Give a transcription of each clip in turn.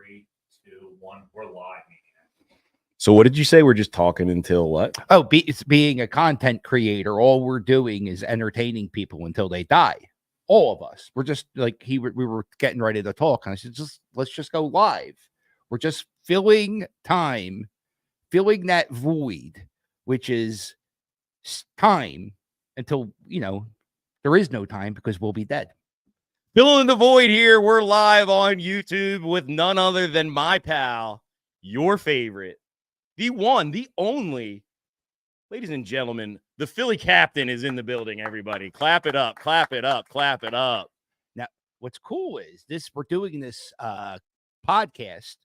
3, 2, 1. We're live. So what did you say? We're just talking until what? Oh, it's being a content creator. All we're doing is entertaining people until they die. All of us. We're just like we were getting ready to talk, and I said, let's just go live. We're just filling time, filling that void, which is time until there is no time because we'll be dead. Filling the void here. We're live on YouTube with none other than my pal, your favorite, the one, the only, ladies and gentlemen, the Philly captain is in the building, everybody. Clap it up, clap it up, clap it up. Now, what's cool is we're doing this podcast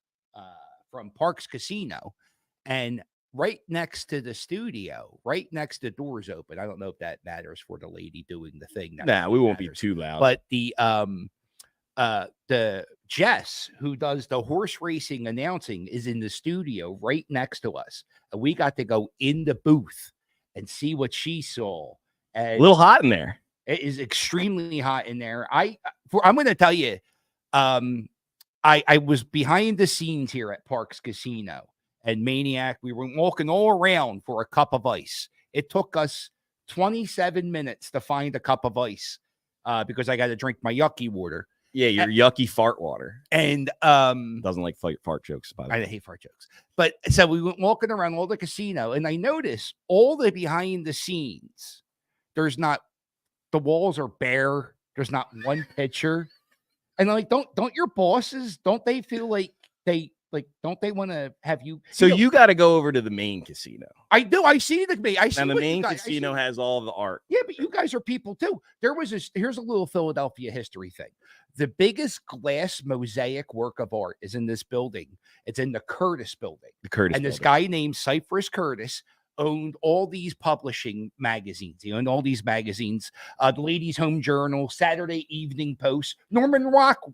from Parx Casino, and right next to the studio, right next to doors open. I don't know if that matters for the lady doing the thing. Nah, we won't be too loud. But the Jess, who does the horse racing announcing, is in the studio right next to us. And we got to go in the booth and see what she saw. And a little hot in there. It is extremely hot in there. I'm going to tell you, I was behind the scenes here at Parx Casino and Maniac. We were walking all around for a cup of ice. It took us 27 minutes to find a cup of ice because I got to drink my yucky water. Yeah, your yucky fart water. And doesn't like fart jokes, by the way. I hate fart jokes. But so we went walking around all the casino, and I noticed all the behind the scenes. The walls are bare. There's not one picture. And like, don't your bosses, don't they feel like don't they want to have you? So you got to go over to the main casino. I do. I see the main casino has all the art. Yeah, but you guys are people too. Here's a little Philadelphia history thing. The biggest glass mosaic work of art is in this building. It's in the Curtis building. This guy named Cypress Curtis owned all these publishing magazines. He owned all these magazines, the Ladies' Home Journal, Saturday Evening Post. Norman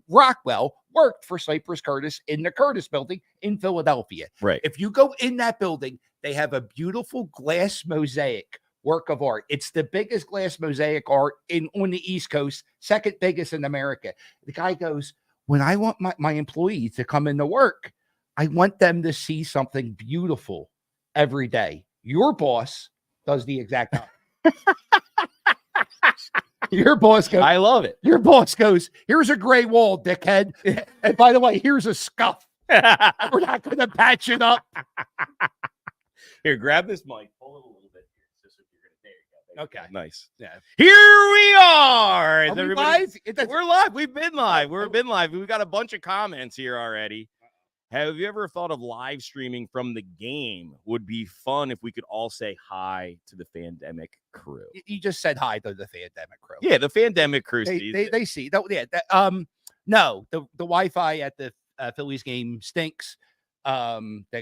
Rockwell worked for Cypress Curtis in the Curtis building in Philadelphia. Right. If you go in that building, they have a beautiful glass mosaic work of art. It's the biggest glass mosaic art on the East Coast, second biggest in America. The guy goes, when I want my employees to come into work, I want them to see something beautiful every day. Your boss does the exact opposite. Your boss goes, I love it. Your boss goes, here's a gray wall, dickhead. And by the way, here's a scuff. We're not going to patch it up. Here, grab this mic. Pull it a little bit. There you go. Okay. Nice. Yeah. Here we are. Are we live? We're live. We've been live. We've been live. We've got a bunch of comments here already. Have you ever thought of live streaming from the game? Would be fun if we could all say hi to the Fandemic crew. You just said hi to the Fandemic crew. Yeah, the Fandemic crew. They see. No, the Wi-Fi at the Phillies game stinks. The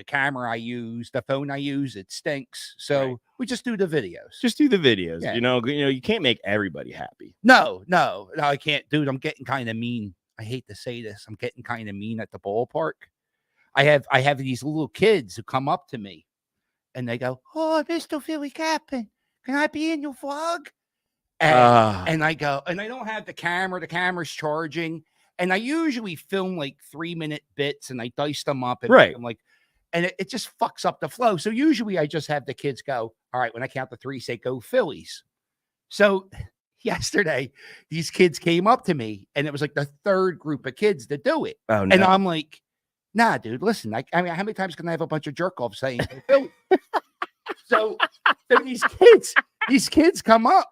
camera I use, the phone I use, it stinks. So right. We just do the videos. Just do the videos. Yeah. You know, you can't make everybody happy. No, I can't, dude. I'm getting kind of mean. I hate to say this. I'm getting kind of mean at the ballpark. I have these little kids who come up to me and they go, "Oh, Mr. Philly Captain, can I be in your vlog?" And I go, and I don't have the camera. The camera's charging. And I usually film like 3-minute bits and I dice them up. And right. I'm like, and it just fucks up the flow. So usually I just have the kids go, all right, when I count to 3, say, go Phillies. So yesterday, these kids came up to me and it was like the third group of kids to do it. Oh, no. And I'm like, nah, dude, listen, I mean, how many times can I have a bunch of jerk offs saying Philly? so these kids come up,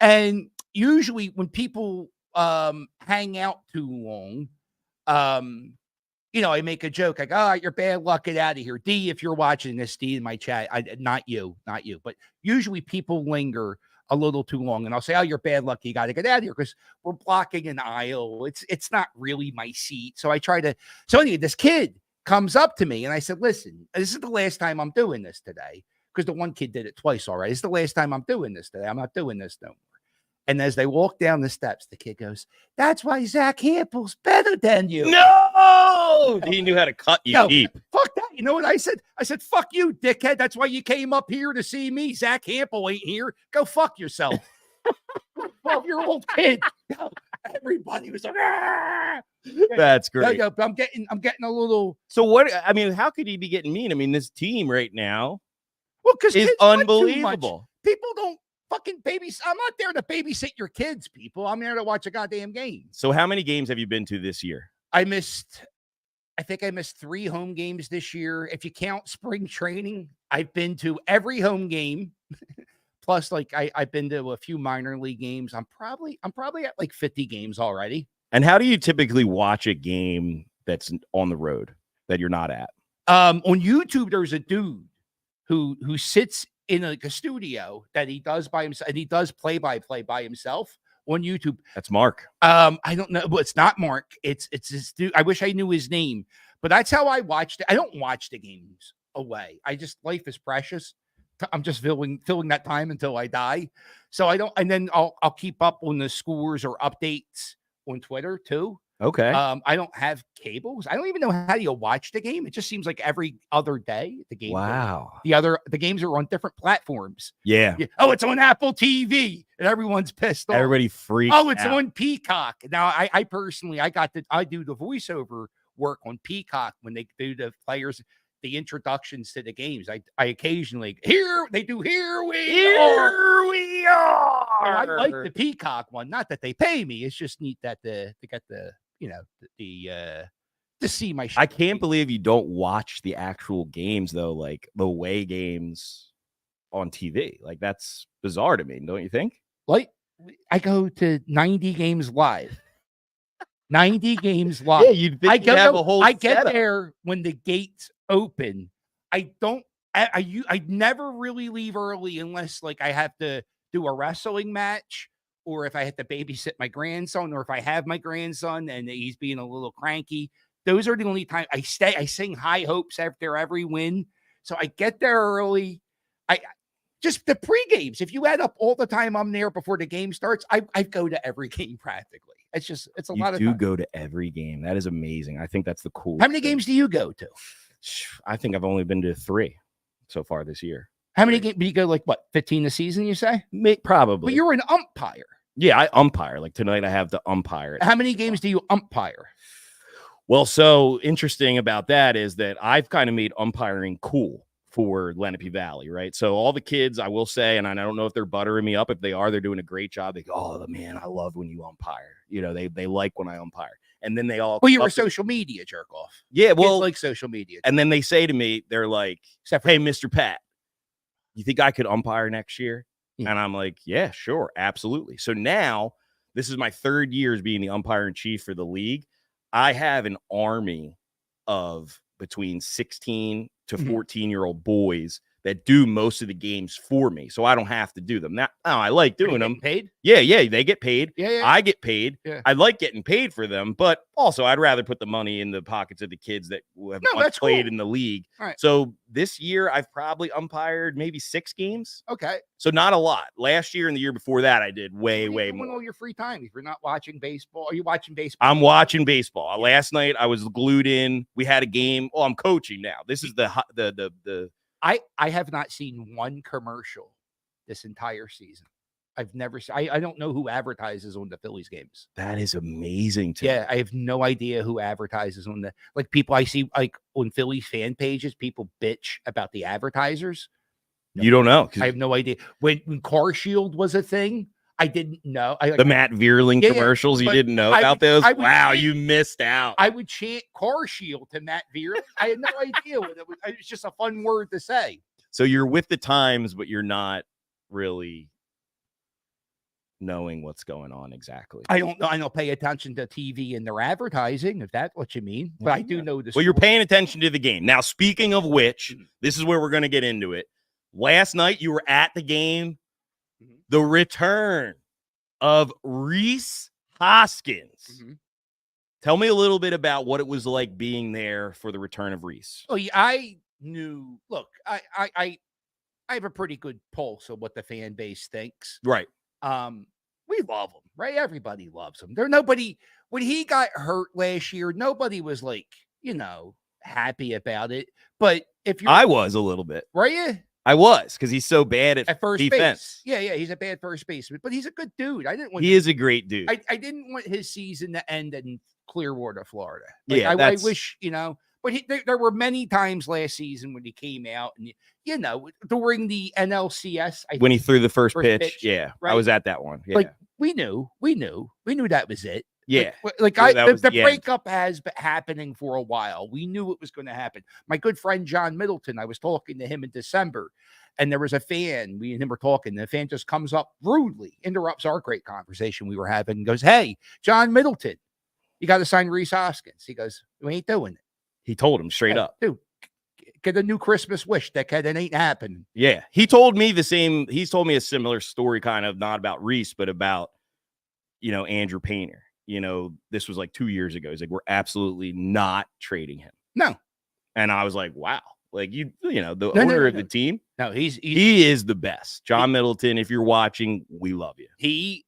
and usually when people hang out too long, I make a joke. I go, all right, you're bad luck, get out of here. D, if you're watching this, D in my chat, not you. But usually people linger a little too long, and I'll say, oh, you're bad luck, you got to get out of here because we're blocking an aisle. It's not really my seat. So I try to, so anyway, this kid comes up to me and I said, listen, this is the last time I'm doing this today, because the one kid did it twice already. It's the last time I'm doing this today. I'm not doing this no more. And as they walk down the steps, the kid goes, that's why Zach Hampel's better than you. No! He knew how to cut you deep. Fuck that. You know what I said? I said, fuck you, dickhead. That's why you came up here to see me. Zach Hampel ain't here. Go fuck yourself. 12-year-old kid. everybody was like, "Ah!" That's No, great. no, but I'm getting a little So what? I mean, how could he be getting mean? I mean, this team right now because is kids want too much. unbelievable. People don't fucking babysit. I'm not there to babysit your kids, people. I'm there to watch a goddamn game. So how many games have you been to this year? I think I missed 3 home games this year. If you count spring training, I've been to every home game. Plus, like I've been to a few minor league games. I'm probably at like 50 games already. And how do you typically watch a game that's on the road that you're not at? On YouTube, there's a dude who sits in like a studio that he does by himself, and he does play-by-play by himself on YouTube. That's Mark. I don't know, but it's not Mark. It's this dude. I wish I knew his name, but that's how I watched it. I don't watch the games away. Life is precious. I'm just filling that time until I die. So I don't, and then I'll keep up on the scores or updates on Twitter too. Okay. I don't have cables. I don't even know how you watch the game. It just seems like every other day the game. Wow. The games are on different platforms. Yeah. Oh, it's on Apple TV, and everyone's pissed off. Everybody freaks. Oh, it's out. on Peacock. Now, I personally, I do the voiceover work on Peacock when they do the players, the introductions to the games. I occasionally here we are. I like the Peacock one. Not that they pay me. It's just neat that to get the to see my. I can't believe you don't watch the actual games though, like the away games on TV. Like that's bizarre to me, don't you think? Like I go to 90 games live. 90 games live. Yeah, you'd think you'd have a whole I get setup. there when the gates open. I never really leave early unless like I have to do a wrestling match, or if I have to babysit my grandson, or if I have my grandson and he's being a little cranky. Those are the only time I stay. I sing high hopes after every win. So I get there early. I just the pre-games. If you add up all the time I'm there before the game starts, I go to every game practically. It's a lot of You time. go to every game. That is amazing. I think that's the cool. How many games do you go to? I think I've only been to 3 so far this year. How many games do you go? Like what, 15 a season? You say? Probably. But you're an umpire. Yeah, I umpire. Like tonight, I have the umpire. How many games do you umpire? Well, so interesting about that is that I've kind of made umpiring cool for Lenape Valley, right? So all the kids, I will say, and I don't know if they're buttering me up. If they are, they're doing a great job. They go, "Oh man, I love when you umpire." You know, they like when I umpire. And then they all. Well, you're a social media jerk off. Yeah, Kids well, like social media. and then they say to me, they're like, Except for "Hey, Mr. Pat, you think I could umpire next year?" Yeah. And I'm like, "Yeah, sure, absolutely." So now this is my 3rd year as being the umpire in chief for the league. I have an army of between 16 to 14-year-old boys that do most of the games for me, so I don't have to do them. Now, I like doing them. Paid? Yeah, they get paid. Yeah. I get paid. Yeah. I like getting paid for them, but also I'd rather put the money in the pockets of the kids that have that's played cool. in the league. All right. So this year I've probably umpired maybe 6 games. Okay. So not a lot. Last year and the year before that, I did way When more. all your free time, if you're not watching baseball, are you watching baseball? I'm watching baseball. Last night I was glued in. We had a game. Oh, I'm coaching now. This is the I have not seen one commercial this entire season. I've never seen. I don't know who advertises on the Phillies games. That is amazing to me. Yeah, I have no idea who advertises on the like people I see like on Phillies fan pages. People bitch about the advertisers. You don't know. I have no idea. When Car Shield was a thing, I didn't know. The Matt Vierling commercials, you didn't know about those? Wow, you missed out. I would chant Car Shield to Matt Vierling. I had no idea what it was. It was just a fun word to say. So you're with the times, but you're not really knowing what's going on exactly. I don't know. I don't pay attention to TV and their advertising, if that's what you mean. But I do know this. Well, you're paying attention to the game. Now, speaking of which, this is where we're going to get into it. Last night, you were at the game. The return of Rhys Hoskins. Tell me a little bit about what it was like being there for the return of Rhys. Oh, yeah, I knew. Look, I have a pretty good pulse of what the fan base thinks. Right. We love him, right? Everybody loves him. Nobody when he got hurt last year, nobody was like, happy about it. But if you're I was a little bit. Were you? I was, because he's so bad at first defense. base. Yeah, he's a bad first baseman, but he's a good dude. I didn't want. He is a great dude. I didn't want his season to end in Clearwater, Florida. Like, Yeah, I wish, but there were many times last season when he came out and, during the NLCS. When he threw the first pitch. pitch, Yeah, right? I was at that one. Yeah. Like, we knew that was it. Yeah. The breakup has been happening for a while. We knew it was going to happen. My good friend, John Middleton, I was talking to him in December, and there was a fan. We and him were talking. The fan just comes up rudely, interrupts our great conversation we were having, and goes, "Hey, John Middleton, you got to sign Rhys Hoskins." He goes, "We ain't doing it." He told him straight up. Dude, get a new Christmas wish, dickhead. It ain't happening. Yeah. He told me the same. He's told me a similar story, kind of not about Rhys, but about, Andrew Painter. This was like 2 years ago. He's like, we're absolutely not trading him. No. And I was like, wow. Like, the owner of the team. No, he is the best. John Middleton, if you're watching, we love you. He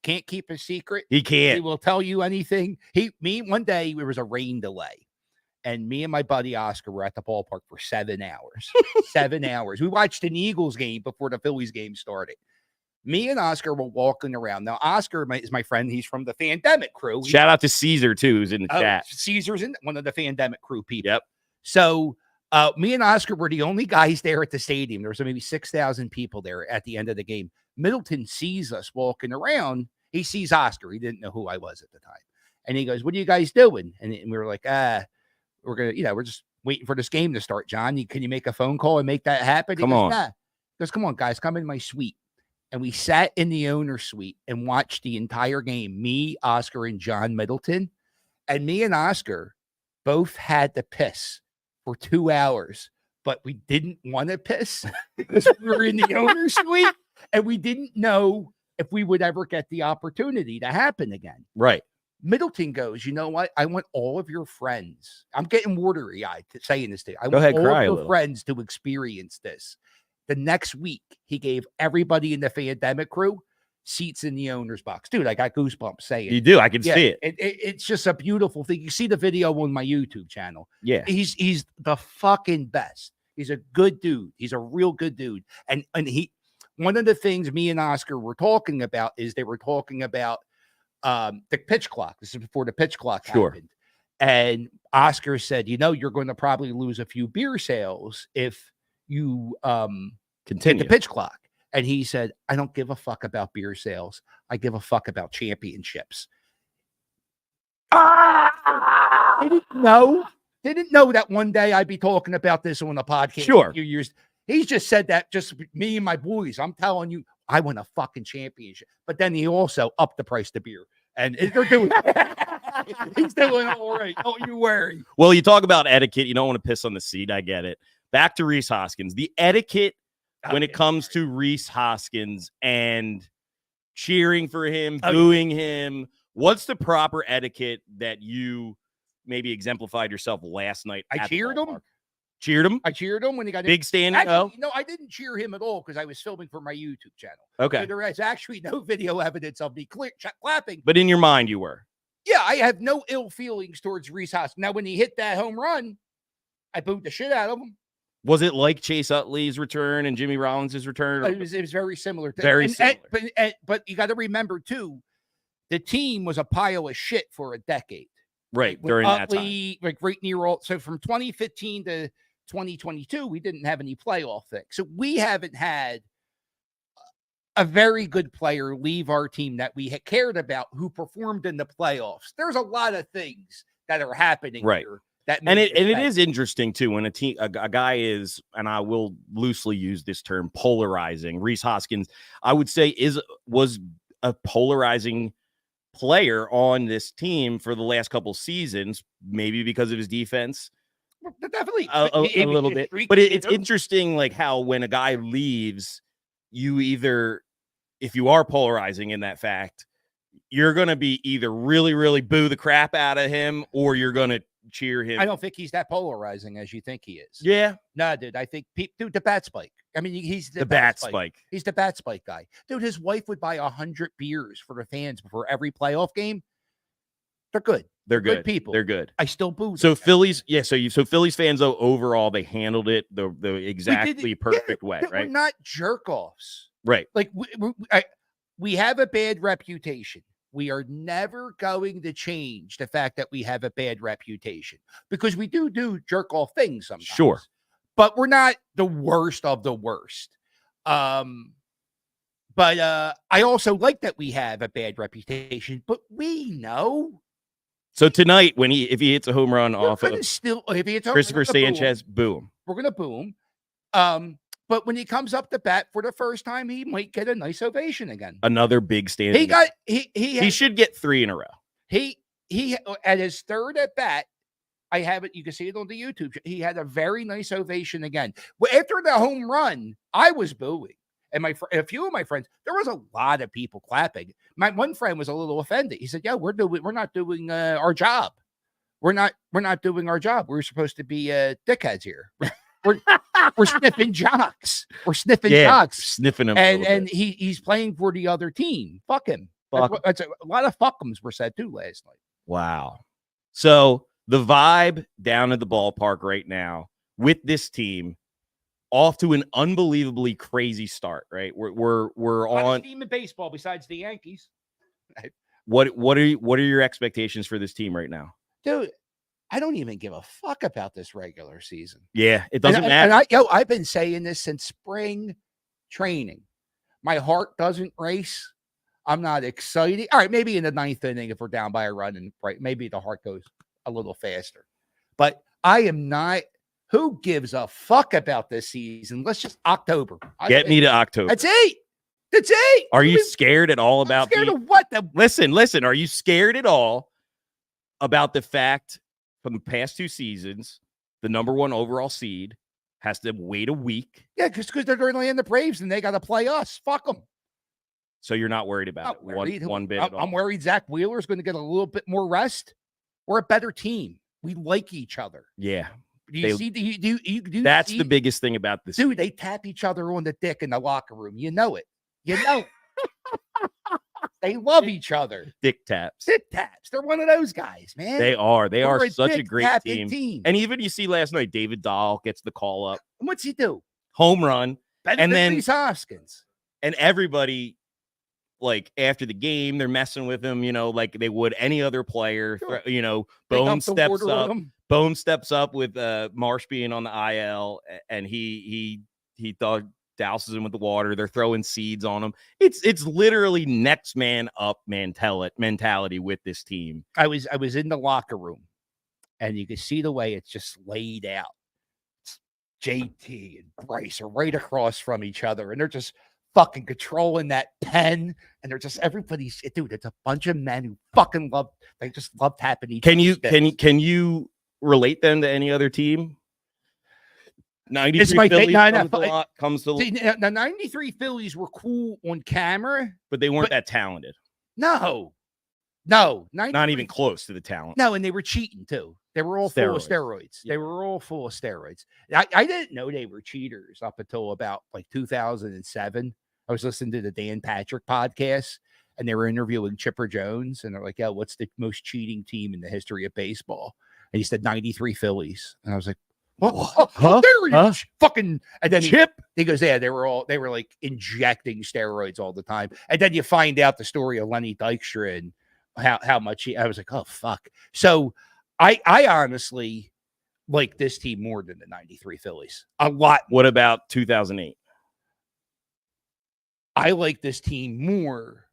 can't keep a secret. He can't. He will tell you anything. One day there was a rain delay, and me and my buddy Oscar were at the ballpark for 7 hours. 7 hours. We watched an Eagles game before the Phillies game started. Me and Oscar were walking around. Now, Oscar is my friend. He's from the Fandemic crew. Shout out to Caesar, too, who's in the chat. Caesar's one of the Fandemic crew people. Yep. So me and Oscar were the only guys there at the stadium. There was maybe 6,000 people there at the end of the game. Middleton sees us walking around. He sees Oscar. He didn't know who I was at the time. And he goes, "What are you guys doing?" And we were like, we're just waiting for this game to start, John. Can you make a phone call and make that happen? Come on. Nah. He goes, "Come on, guys, come in my suite." And we sat in the owner's suite and watched the entire game. Me, Oscar, and John Middleton. And me and Oscar both had to piss for 2 hours, but we didn't want to piss because we were in the owner's suite and we didn't know if we would ever get the opportunity to happen again. Right. Middleton goes, "You know what? I want all of your friends." I'm getting watery-eyed saying this to you. I Go ahead, want all cry of a your little. friends to experience this. The next week, he gave everybody in the Fandemic crew seats in the owner's box. Dude, I got goosebumps saying You do. I can see it. It's just a beautiful thing. You see the video on my YouTube channel. Yeah. He's the fucking best. He's a good dude. He's a real good dude. And one of the things me and Oscar were talking about is they were talking about the pitch clock. This is before the pitch clock happened. And Oscar said, "You're going to probably lose a few beer sales if you Continue the pitch clock." And he said, "I don't give a fuck about beer sales. I give a fuck about championships." Didn't know that one day I'd be talking about this on a podcast. Sure. In a few years. He's just said that just me and my boys. I'm telling you, I want a fucking championship. But then he also upped the price of beer. And they're doing he's doing all right. Don't you worry. Well, you talk about etiquette. You don't want to piss on the seat. I get it. Back to Rhys Hoskins. The etiquette when it comes to Rhys Hoskins and cheering for him, booing him. What's the proper etiquette that you maybe exemplified yourself last night? I cheered him. Cheered him? I cheered him when he got big standing. Actually, no, I didn't cheer him at all because I was filming for my YouTube channel. Okay. So there is actually no video evidence of me clapping. But in your mind, you were. Yeah, I have no ill feelings towards Rhys Hoskins. Now, when he hit that home run, I booed the shit out of him. Was it like Chase Utley's return and Jimmy Rollins' return? It was very similar. Similar. But you got to remember, too, the team was a pile of shit for a decade. Right, during that time. Like right near all. So from 2015 to 2022, we didn't have any playoff things. So we haven't had a very good player leave our team that we had cared about who performed in the playoffs. There's a lot of things that are happening here. It is interesting too when a guy is, and I will loosely use this term, polarizing. Rhys Hoskins, I would say, was a polarizing player on this team for the last couple seasons, maybe because of his defense. Definitely a little bit, but it's interesting, like how when a guy leaves, you either, if you are polarizing in that fact, you're going to be either really, really boo the crap out of him, or you're going to cheer him. I don't think he's that polarizing as you think he is. Yeah. No, dude. I think dude, the bat spike. I mean, he's the bat spike. He's the bat spike guy. Dude, his wife would buy 100 beers for the fans before every playoff game. They're good. They're good people. They're good. I still boo. So Phillies, so Phillies fans though overall they handled it the exactly perfect way, right? We're not jerk offs, right? Like we have a bad reputation. We are never going to change the fact that we have a bad reputation because we do jerk off things sometimes. Sure, but we're not the worst of the worst. But I also like that we have a bad reputation, but we know. So tonight, if he hits a home run off of if he hits Christopher Sanchez, boom. We're gonna boom. But when he comes up to bat for the first time, he might get a nice ovation again. Another big standing. He should get 3 in a row. He at his third at bat. I have it. You can see it on the YouTube. He had a very nice ovation again. Well, after the home run, I was booing, and a few of my friends. There was a lot of people clapping. My one friend was a little offended. He said, "Yeah, we're not doing our job. We're not doing our job. We're supposed to be dickheads here. We're sniffing jocks. We're sniffing jocks, sniffing them, and he's playing for the other team. Fuck him. That's a lot of fuckums were said too last night. Wow. So the vibe down at the ballpark right now with this team, off to an unbelievably crazy start. Right, we're on team in baseball besides the Yankees. What are your expectations for this team right now, dude? I don't even give a fuck about this regular season. Yeah, it doesn't matter. And I've been saying this since spring training. My heart doesn't race. I'm not excited. All right, maybe in the 9th inning, if we're down by a run, and maybe the heart goes a little faster. But I am not. Who gives a fuck about this season? Let's just October. Get me to October. That's it. Are you scared at all about scared of what? Listen. Are you scared at all about the fact from the past 2 seasons, the number 1 overall seed has to wait a week? Yeah, because they're playing the Braves and they got to play us. Fuck them. So you're not worried about it one bit at all? I'm worried Zach Wheeler's going to get a little bit more rest. We're a better team. We like each other. Yeah. Do you see? That's the biggest thing about this. Dude, they tap each other on the dick in the locker room. You know it. They love each other. Dick taps. They're one of those guys, man. They are. They are such a great team. And even you see last night, David Dahl gets the call up. What's he do? Home run. And then Hoskins. And everybody, like after the game, they're messing with him, like they would any other player. Sure. Bone steps up with Marsh being on the IL, and he thought douses him with the water. They're throwing seeds on him. It's literally next man up mentality with this team. I was in the locker room, and you can see the way it's just laid out. JT and Bryce are right across from each other, and they're just fucking controlling that pen, and they're just everybody's dude. It's a bunch of men who fucking love. They just love tapping each. Can you relate them to any other team? 93 Phillies comes to the 93 Phillies were cool on camera, but they weren't that talented. No, not even close to the talent. No, and they were cheating too. They were all full of steroids. Yeah. They were all full of steroids. I didn't know they were cheaters up until about like 2007. I was listening to the Dan Patrick podcast, and they were interviewing Chipper Jones, and they're like, "Yeah, what's the most cheating team in the history of baseball?" And he said 93 Phillies, and I was like, "What? Fucking!" And then Chip. He goes, "Yeah, they were like injecting steroids all the time." And then you find out the story of Lenny Dykstra and how much I was like, "Oh fuck!" So I honestly like this team more than the 93 Phillies. A lot. What about 2008? I like this team more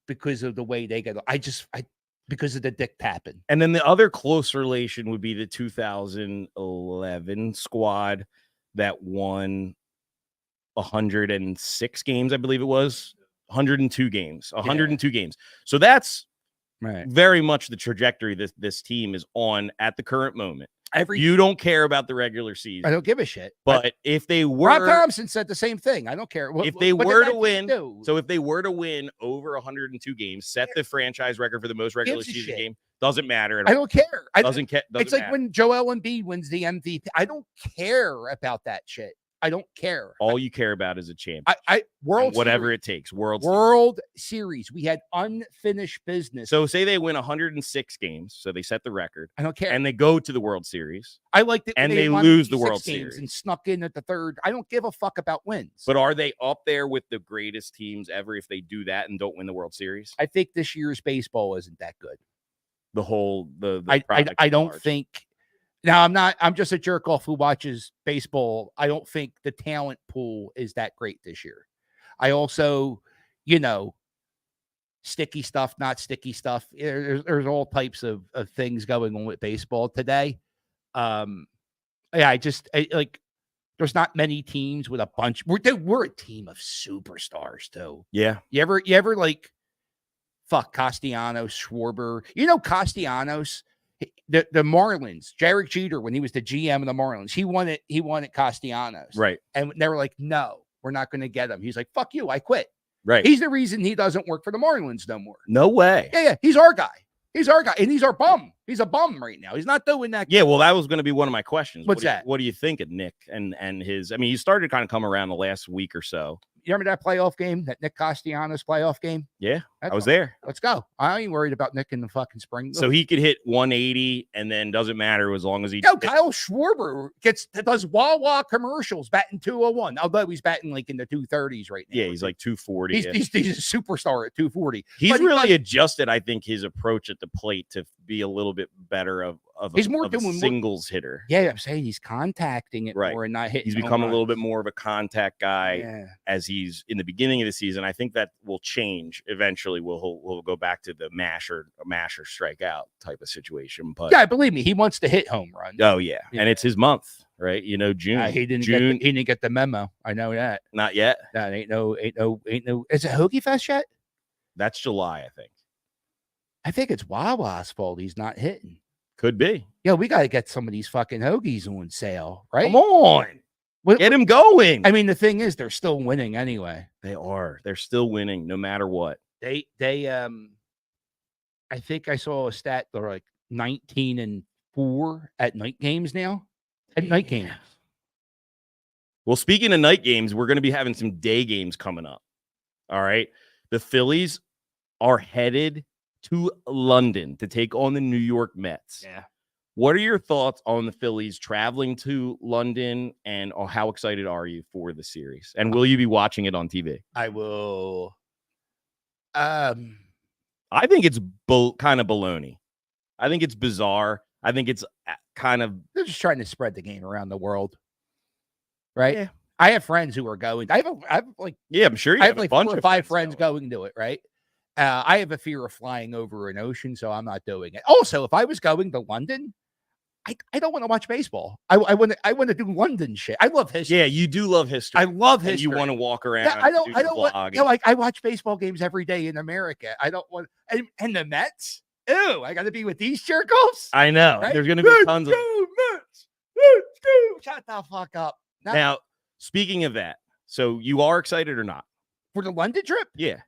because of the way they get. Because of the dick tapping. And then the other close relation would be the 2011 squad that won 106 games, I believe it was. 102 games. 102 games. So that's very much the trajectory this team is on at the current moment. You don't care about the regular season. I don't give a shit. But if they were, Rob Thompson said the same thing. I don't care. If they were to win, if they were to win over 102 games, set the franchise record for the most regular season game, doesn't matter at all. I don't care. Doesn't it's like when Joel Embiid wins the MVP. I don't care about that shit. I don't care. All you care about is a champion. World whatever Series. it takes. World Series. We had unfinished business. So say they win 106 games, so they set the record, I don't care. and they go to the World Series. I liked it, and when they won lose the 86 World games Series and snuck in at the third. I don't give a fuck about wins. But are they up there with the greatest teams ever if they do that and don't win the World Series? I think this year's baseball isn't that good. The whole I don't think. Now I'm just a jerk off who watches baseball. I don't think the talent pool is that great this year. I also, sticky stuff, not sticky stuff. There's all types of things going on with baseball today. There's not many teams with a bunch. We're a team of superstars too. Yeah. You ever like fuck Castellanos, Schwarber? Castellanos, the Marlins, Derek Jeter, when he was the GM of the Marlins, he wanted Castellanos. Right. And they were like, no, we're not going to get him. He's like, fuck you, I quit. Right. He's the reason he doesn't work for the Marlins no more. No way. Yeah. He's our guy. And he's our bum. He's a bum right now. He's not doing that. Yeah, well, that was going to be one of my questions. What's that? What do you think of Nick and his? I mean, he started to kind of come around the last week or so. You remember that playoff game, that Nick Castellanos playoff game? Yeah, I was there. Let's go. I ain't worried about Nick in the fucking spring. So he could hit 180, and then doesn't matter as long as he. Kyle Schwarber does Wawa commercials batting 201. Although he's batting like in the 230s right now. Yeah, he's like 240. He's a superstar at 240. He's really adjusted, I think, his approach at the plate to be a little bit better of a singles hitter. Yeah, I'm saying he's contacting it more and not hitting. He's become a little bit more of a contact guy as he's in the beginning of the season. I think that will change eventually. We'll go back to the mash or strikeout type of situation. But yeah, believe me, he wants to hit home runs. Oh yeah, and it's his month, right? June. He didn't get the memo. I know that. Not yet. That ain't no. Is it Hoagie Fest yet? That's July, I think. I think it's Wawa's fault he's not hitting. Could be. Yeah, we got to get some of these fucking hoagies on sale, right? Come on. Get him going. I mean, the thing is, they're still winning anyway. They are. They're still winning no matter what. I think I saw a stat. They're like 19-4 at night games now. At night games. Well, speaking of night games, we're going to be having some day games coming up. All right. The Phillies are headed to London to take on the New York Mets. Yeah. What are your thoughts on the Phillies traveling to London, and how excited are you for the series? And will you be watching it on TV? I will. I think it's kind of baloney. I think it's bizarre. I think it's kind of. They're just trying to spread the game around the world, right? Yeah. I have friends who are going. I have like. Yeah, I'm sure you have like 4 bunch or 5 friends going to it, right? I have a fear of flying over an ocean, so I'm not doing it. Also, if I was going to London, I don't want to watch baseball. I want to do London shit. I love history. Yeah, you do love history. I love history. And you want to walk around. Yeah, I don't want. I watch baseball games every day in America. I don't want. And the Mets. Ew, I got to be with these jerk-offs. I know. Right? There's going to be tons of Mets. Let's go. Shut the fuck up. Now, speaking of that, so you are excited or not for the London trip? Yeah.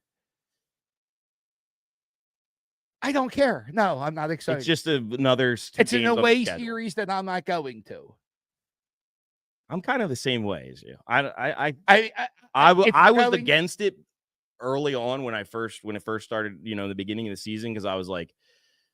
I don't care. No, I'm not excited. It's just another. It's an away series that I'm not going to. I'm kind of the same way as you. I was against it early on when it first started. In the beginning of the season, because I was like,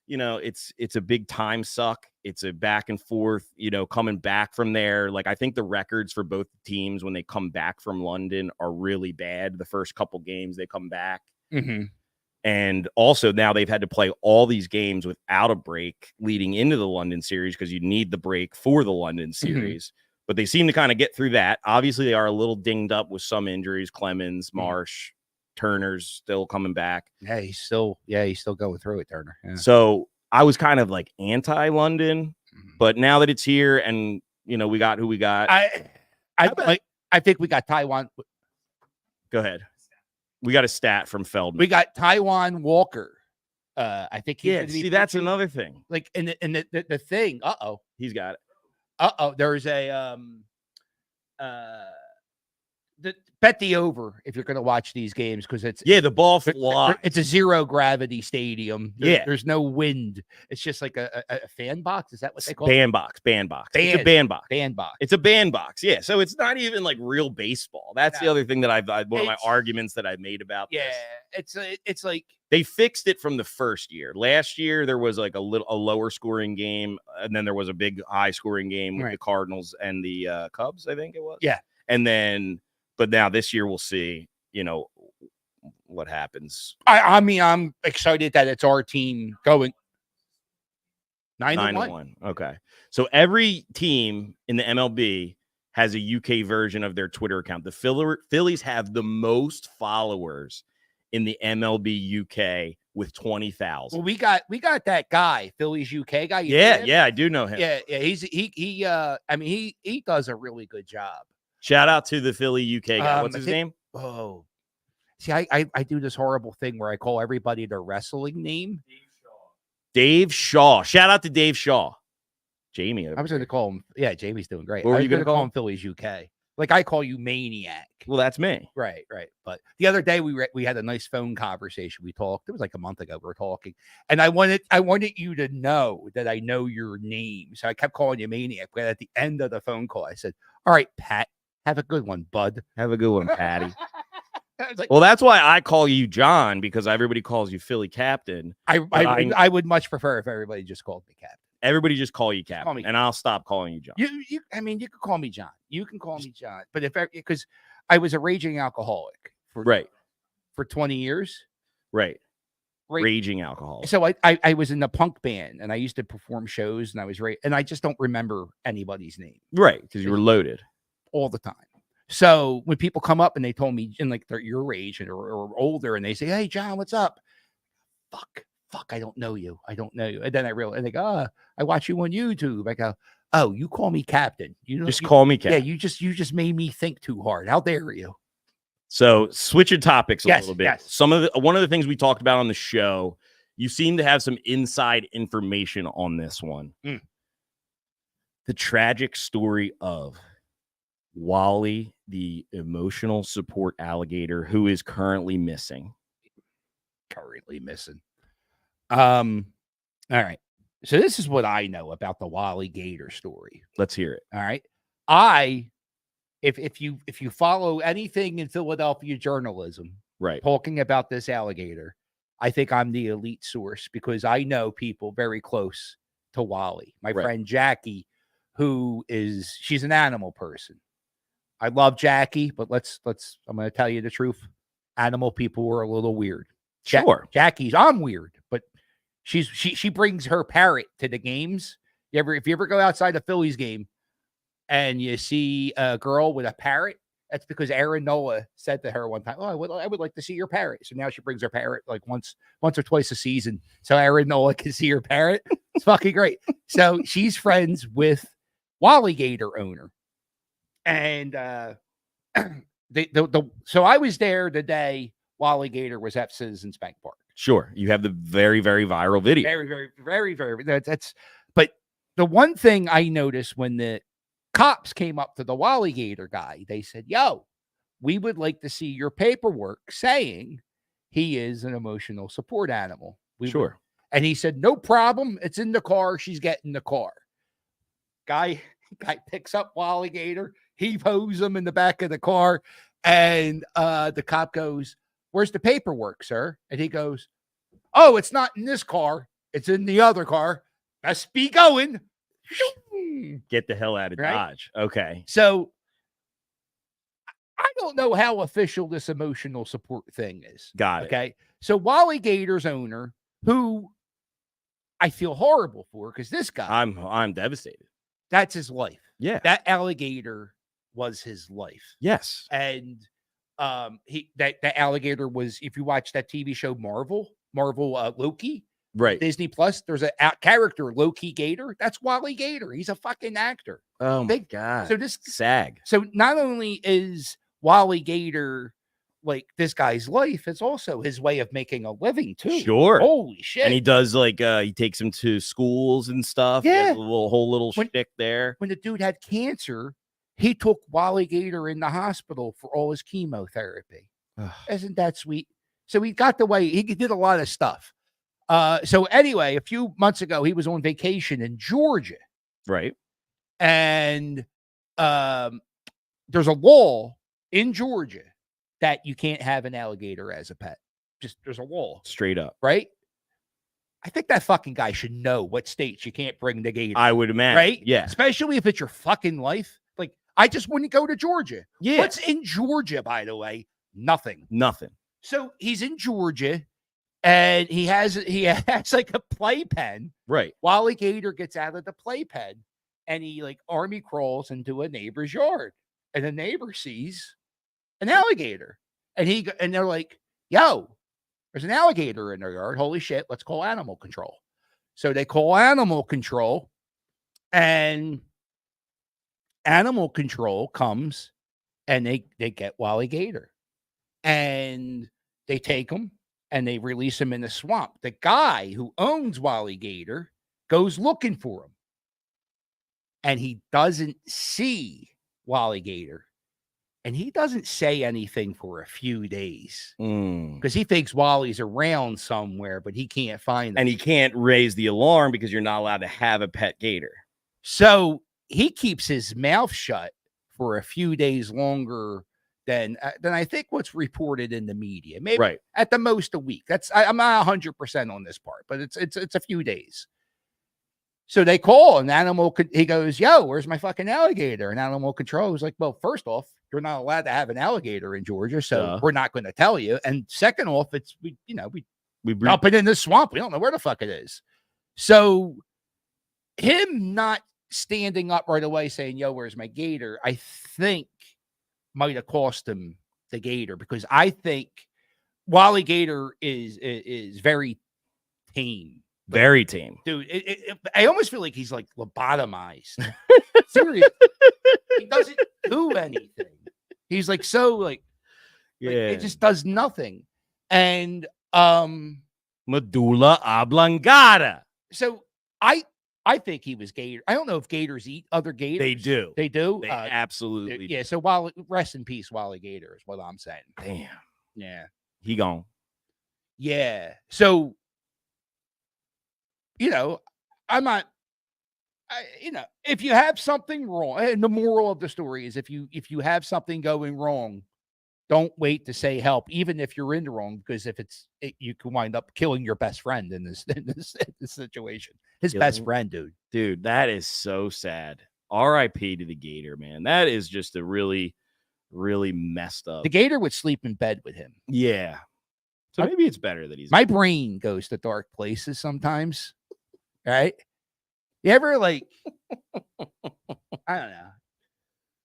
it's a big time suck. It's a back and forth. Coming back from there. Like I think the records for both teams when they come back from London are really bad. The first couple games they come back. Mm-hmm. And also now they've had to play all these games without a break leading into the London series because you need the break for the London series. Mm-hmm. But they seem to kind of get through that. Obviously, they are a little dinged up with some injuries. Clemens, Marsh, Turner's still coming back. Yeah, he's still going through it, Turner. Yeah. So I was kind of like anti-London, but now that it's here and we got who we got. I think we got Taiwan. Go ahead. We got a stat from Feldman. We got Taiwan Walker. I think he's that's another thing. Like and the thing. He's got it. There's a bet the over if you're going to watch these games because it's the ball flies. it's a zero gravity stadium. Yeah. There's no wind. It's just like a fan box. Is that what they call it? Bandbox. It's a bandbox. Bandbox. It's a bandbox. Yeah. So it's not even like real baseball. That's the No. other thing that one of my arguments that I made about this. It's like They fixed it from the first year. Last year there was like a lower scoring game, and then there was a big high scoring game with the Cardinals and the Cubs, I think it was. Yeah. And then, but now this year we'll see, what happens. I mean, I'm excited that it's our team going 9-1. Okay. So every team in the MLB has a UK version of their Twitter account. The Phillies have the most followers in the MLB UK with 20,000. Well, we got that guy, Phillies UK guy. Yeah, I do know him. Yeah, he does a really good job. Shout out to the Philly UK guy. What's his name? Oh, see, I do this horrible thing where I call everybody their wrestling name. Dave Shaw. Shout out to Dave Shaw. Jamie. I was going to call him. Yeah, Jamie's doing great. What were I was you going to call him Phillies UK. Like I call you Maniac. Well, that's me. Right. But the other day we had a nice phone conversation. We talked. It was like a month ago. We were talking, and I wanted you to know that I know your name. So I kept calling you Maniac. But at the end of the phone call, I said, "All right, Pat, have a good one, bud. Have a good one, Patty." Like, well, that's why I call you John, because everybody calls you Philly Captain. I would much prefer if everybody just called me Captain. Everybody just call you Captain, and I'll stop calling you John. You can call me John. You can call me John. But because I was a raging alcoholic for 20 years. Right. Raging alcoholic. So I was in the punk band, and I used to perform shows, and I was and I just don't remember anybody's name. Right, because you were loaded all the time. So when people come up and they told me in like they're your age or older, and they say, "Hey, John, what's up?" Fuck, I don't know you. And then I realize, and they go, I watch you on YouTube. I go, oh, you call me Captain. Call me Captain. Yeah, you just made me think too hard. How dare you? So switching topics a little bit. Yes. One of the things we talked about on the show, you seem to have some inside information on this one. The tragic story of Wally, the emotional support alligator, who is currently missing. All right. So this is what I know about the Wally Gator story. Let's hear it. All right. If you follow anything in Philadelphia journalism, talking about this alligator, I think I'm the elite source because I know people very close to Wally. My friend Jackie, she's an animal person. I love Jackie, but I'm going to tell you the truth. Animal people were a little weird. Sure. I'm weird, but she brings her parrot to the games. If you ever go outside a Phillies game and you see a girl with a parrot, that's because Aaron Nola said to her one time, "Oh, I would like to see your parrot." So now she brings her parrot like once or twice a season, so Aaron Nola can see her parrot. It's fucking great. So she's friends with Wally Gator owner, and so I was there the day Wally Gator was at Citizens Bank Park. Sure. You have the very, very viral video. Very, very, very, very. But the one thing I noticed when the cops came up to the Wally Gator guy, they said, "Yo, we would like to see your paperwork saying he is an emotional support animal." Sure. And he said, "No problem. It's in the car. She's getting the car." Guy picks up Wally Gator. He poses him in the back of the car. And the cop goes, "Where's the paperwork, sir?" And he goes, "Oh, it's not in this car. It's in the other car. Best be going." Get the hell out of Dodge. Okay. So I don't know how official this emotional support thing is. Got it. Okay. So Wally Gator's owner, who I feel horrible for, because this guy, I'm devastated. That's his life. Yeah. That alligator was his life. Yes. And that alligator was, if you watch that TV show Marvel Loki, Disney Plus, there's a character, Loki Gator. That's Wally Gator. He's a fucking actor. Oh my God. So this SAG. So not only is Wally Gator like this guy's life, it's also his way of making a living too. Sure. Holy shit. And he does he takes him to schools and stuff. Yeah. Whole little shtick there. When the dude had cancer, he took Wally Gator in the hospital for all his chemotherapy. Isn't that sweet? So he got the way he did a lot of stuff. So anyway, a few months ago, he was on vacation in Georgia. Right. And there's a law in Georgia that you can't have an alligator as a pet. Just there's a law. Straight up. Right? I think that fucking guy should know what states you can't bring the gator. I would imagine. Right? Yeah. Especially if it's your fucking life. Like, I just wouldn't go to Georgia. Yeah. What's in Georgia, by the way? Nothing. So he's in Georgia and he has like a playpen. Right. Wally Gator gets out of the playpen and he like army crawls into a neighbor's yard. And the neighbor sees an alligator. And they're like, yo, there's an alligator in their yard. Holy shit, let's call animal control. So they call animal control, and animal control comes and they get Wally Gator. And they take him and they release him in the swamp. The guy who owns Wally Gator goes looking for him. And he doesn't see Wally Gator. And he doesn't say anything for a few days because he thinks Wally's around somewhere, but he can't find him. And he can't raise the alarm because you're not allowed to have a pet gator. So he keeps his mouth shut for a few days longer than I think what's reported in the media. Maybe at the most a week. I'm not 100% on this part, but it's a few days. So they call an animal. He goes, yo, where's my fucking alligator? And animal control was like, well, first off, you're not allowed to have an alligator in Georgia, so we're not going to tell you. And second off, we dump it in the swamp. We don't know where the fuck it is. So him not standing up right away saying, yo, where's my gator? I think might have cost him the gator, because I think Wally Gator is very tame. Very tame. Dude, I almost feel like he's like lobotomized. Seriously. He doesn't do anything. He's like it just does nothing. And medulla oblongata. So I think he was gator. I don't know if gators eat other gators. They do. They do. They absolutely do. So rest in peace, Wally Gator is what I'm saying. Damn. Yeah. He gone. Yeah. So I'm not, if you have something wrong, and the moral of the story is if you have something going wrong, don't wait to say help, even if you're in the wrong, because you can wind up killing your best friend in this situation. Best friend, dude, that is so sad. R.I.P. to the gator, man. That is just a really, really messed up. The gator would sleep in bed with him. Yeah. So maybe it's better that he's. My brain goes to dark places sometimes. Right? You ever I don't know.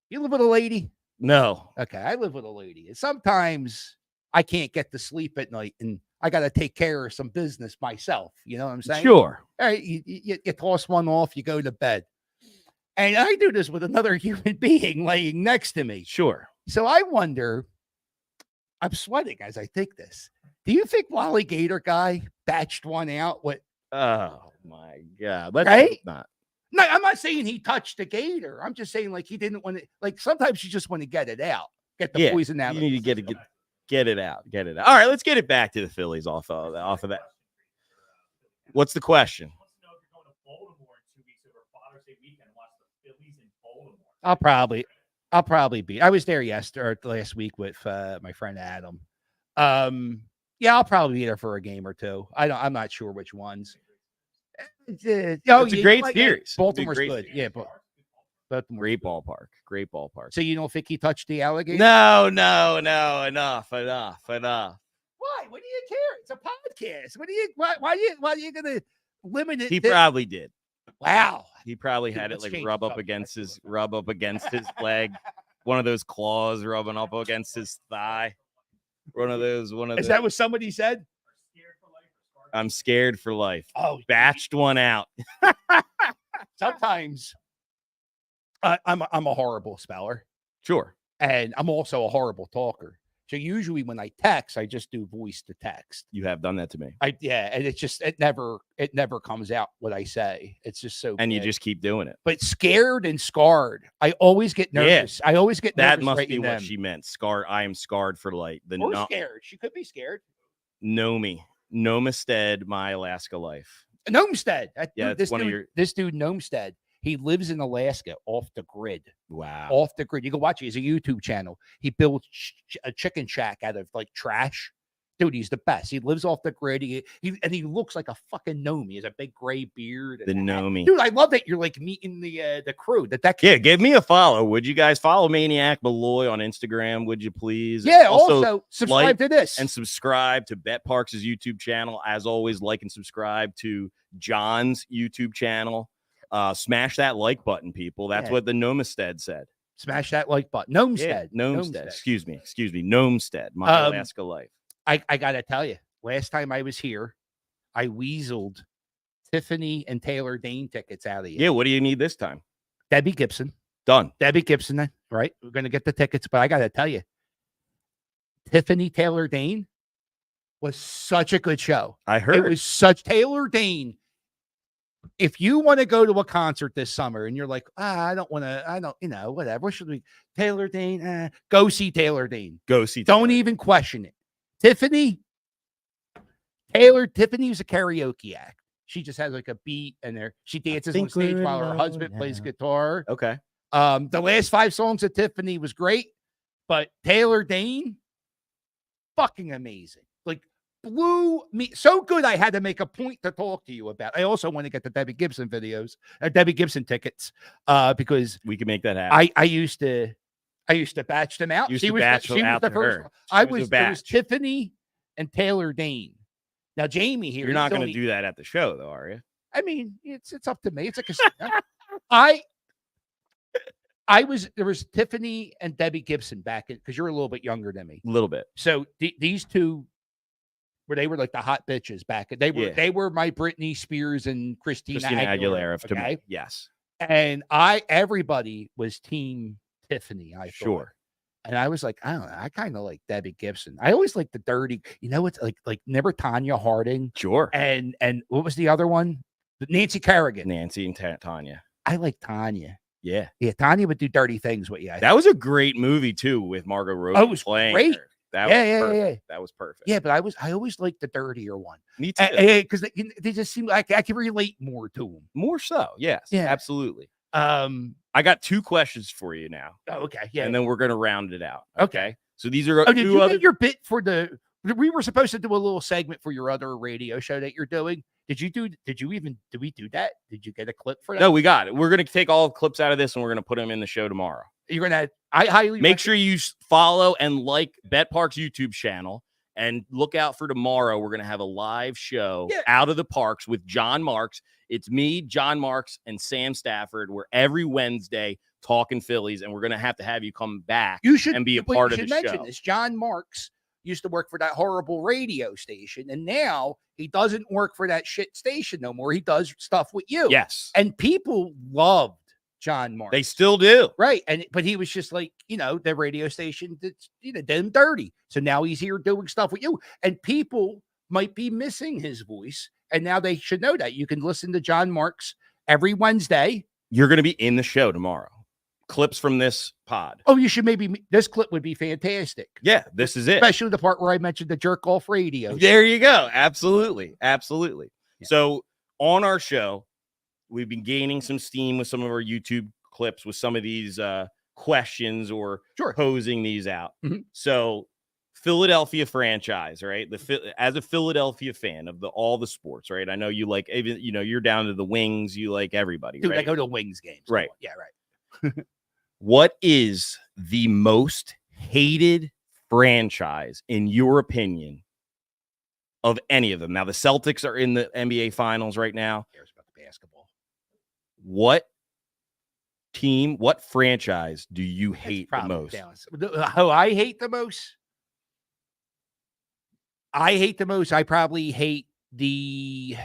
You live with a lady? No. Okay, I live with a lady. And sometimes I can't get to sleep at night and I got to take care of some business myself. You know what I'm saying? Sure. All right, you toss one off, you go to bed. And I do this with another human being laying next to me. Sure. So I wonder, I'm sweating as I think this. Do you think Wally Gator guy batched one out with? Oh my God. Let's not. No, I'm not saying he touched the gator. I'm just saying he didn't want to, sometimes you just want to get it out. Get the poison out. You need to get it out. Get it out. All right, let's get it back to the Phillies off of that. What's the question? I'll probably be. I was there last week with my friend Adam. Yeah, I'll probably be there for a game or two. I'm not sure which ones. It's a great series. Baltimore's good. Yeah, great ballpark. Great ballpark. So you don't think he touched the alligator? No. Enough. Why? What do you care? It's a podcast. Why are you gonna limit it? He probably did. Wow. He probably had it rub up against his leg. One of those claws rubbing up against his thigh. One of those. Is that what somebody said? I'm scared for life. Oh, batched one out. Sometimes I'm a horrible speller. Sure. And I'm also a horrible talker. So usually when I text, I just do voice to text. You have done that to me. And it never comes out what I say. It's just so And you bad. just keep doing it. But scared and scarred. I always get nervous. I always get nervous. That must be writing what them. she meant. Scarred. I am scarred for like the Or scared. She could be scared. Nomi. Nomestead, My Alaska Life. Gnomestead. This dude, Gnomestead, he lives in Alaska off the grid. Wow. Off the grid. You can watch it. He has a YouTube channel. He built a chicken shack out of like trash. Dude, he's the best. He lives off the grid. He looks like a fucking gnome. He has a big gray beard. The gnome. Dude, I love that you're like meeting the crew. Yeah, give me a follow. Would you guys follow Maniac Malloy on Instagram? Would you please? Yeah, also subscribe to this. And subscribe to Bet Parks' YouTube channel. As always, like and subscribe to John's YouTube channel. Smash that like button, people. That's what the Nomestead said. Smash that like button. Gnomestead. Yeah, Gnomestead. Excuse me. Gnomestead. My Alaska Life. I gotta tell you, last time I was here, I weaseled Tiffany and Taylor Dane tickets out of you. Yeah, what do you need this time? Debbie Gibson. Done. Debbie Gibson, right? We're gonna get the tickets, but I gotta tell you, Tiffany Taylor Dane was such a good show. I heard it was such Taylor Dane. If you want to go to a concert this summer and you're like, whatever. What should we? Taylor Dane, go see Taylor Dane. Go see. Don't even question it. Tiffany was a karaoke act. She just has like a beat and she dances on stage while her husband plays guitar. Okay. The last 5 songs of Tiffany was great, but Taylor Dane, fucking amazing. Like blew me so good. I had to make a point to talk to you about. I also want to get the Debbie Gibson Debbie Gibson tickets, because we can make that happen. I used to batch them out. She was the first. It was Tiffany and Taylor Dane. Now Jamie here. You're not going to do that at the show, though, are you? I mean, it's up to me. It's like there was Tiffany and Debbie Gibson back because you're a little bit younger than me. A little bit. So these two, they were like the hot bitches back. They were my Britney Spears and Christina Aguilera. To me. Yes. And everybody was team Tiffany. Thought. And I was like, I don't know. I kind of like Debbie Gibson. I always like the dirty, it's like never Tanya Harding. Sure. And what was the other one? Nancy Kerrigan. Nancy and Tanya. I like Tanya. Yeah. Yeah. Tanya would do dirty things with you. That was a great movie too with Margot Robbie. It was playing great. Her. That was perfect. Yeah, but I always liked the dirtier one. Me too. Because they just seem like I can relate more to them. More so. Yes. Yeah. Absolutely. I got 2 questions for you now. Oh, okay. Yeah. And then we're going to round it out. Okay. So these are did you get your bit for we were supposed to do a little segment for your other radio show that you're doing. Did we do that? Did you get a clip for that? No, we got it. We're going to take all the clips out of this and we're going to put them in the show tomorrow. You're going to, I highly make sure you follow and like Bet Parks YouTube channel and look out for tomorrow. We're going to have a live show Out of the Parx with Jon Marks. It's me, Jon Marks, and Sam Stafford. We're every Wednesday talking Phillies, and we're going to have you come back and be a part of the show. You should mention this. Jon Marks used to work for that horrible radio station, and now he doesn't work for that shit station no more. He does stuff with you. Yes. And people loved Jon Marks. They still do. Right. But he was just like, the radio station that's, did him dirty. So now he's here doing stuff with you. And people might be missing his voice. And now they should know that. You can listen to Jon Marks every Wednesday. You're going to be in the show tomorrow. Clips from this pod. Oh, you should this clip would be fantastic. Yeah, this is it. Especially the part where I mentioned the jerk off radio. There you go. Absolutely. Absolutely. Yeah. So on our show, we've been gaining some steam with some of our YouTube clips with some of these questions or posing these out. Mm-hmm. So Philadelphia franchise, right? As a Philadelphia fan of all the sports, right? I know you like, even, you're down to the Wings. You like everybody, dude, right? I go to Wings games. Right. Yeah, right. What is the most hated franchise, in your opinion, of any of them? Now, the Celtics are in the NBA Finals right now. Who cares about the basketball? What franchise do you hate the most? Who I hate the most? I probably hate the...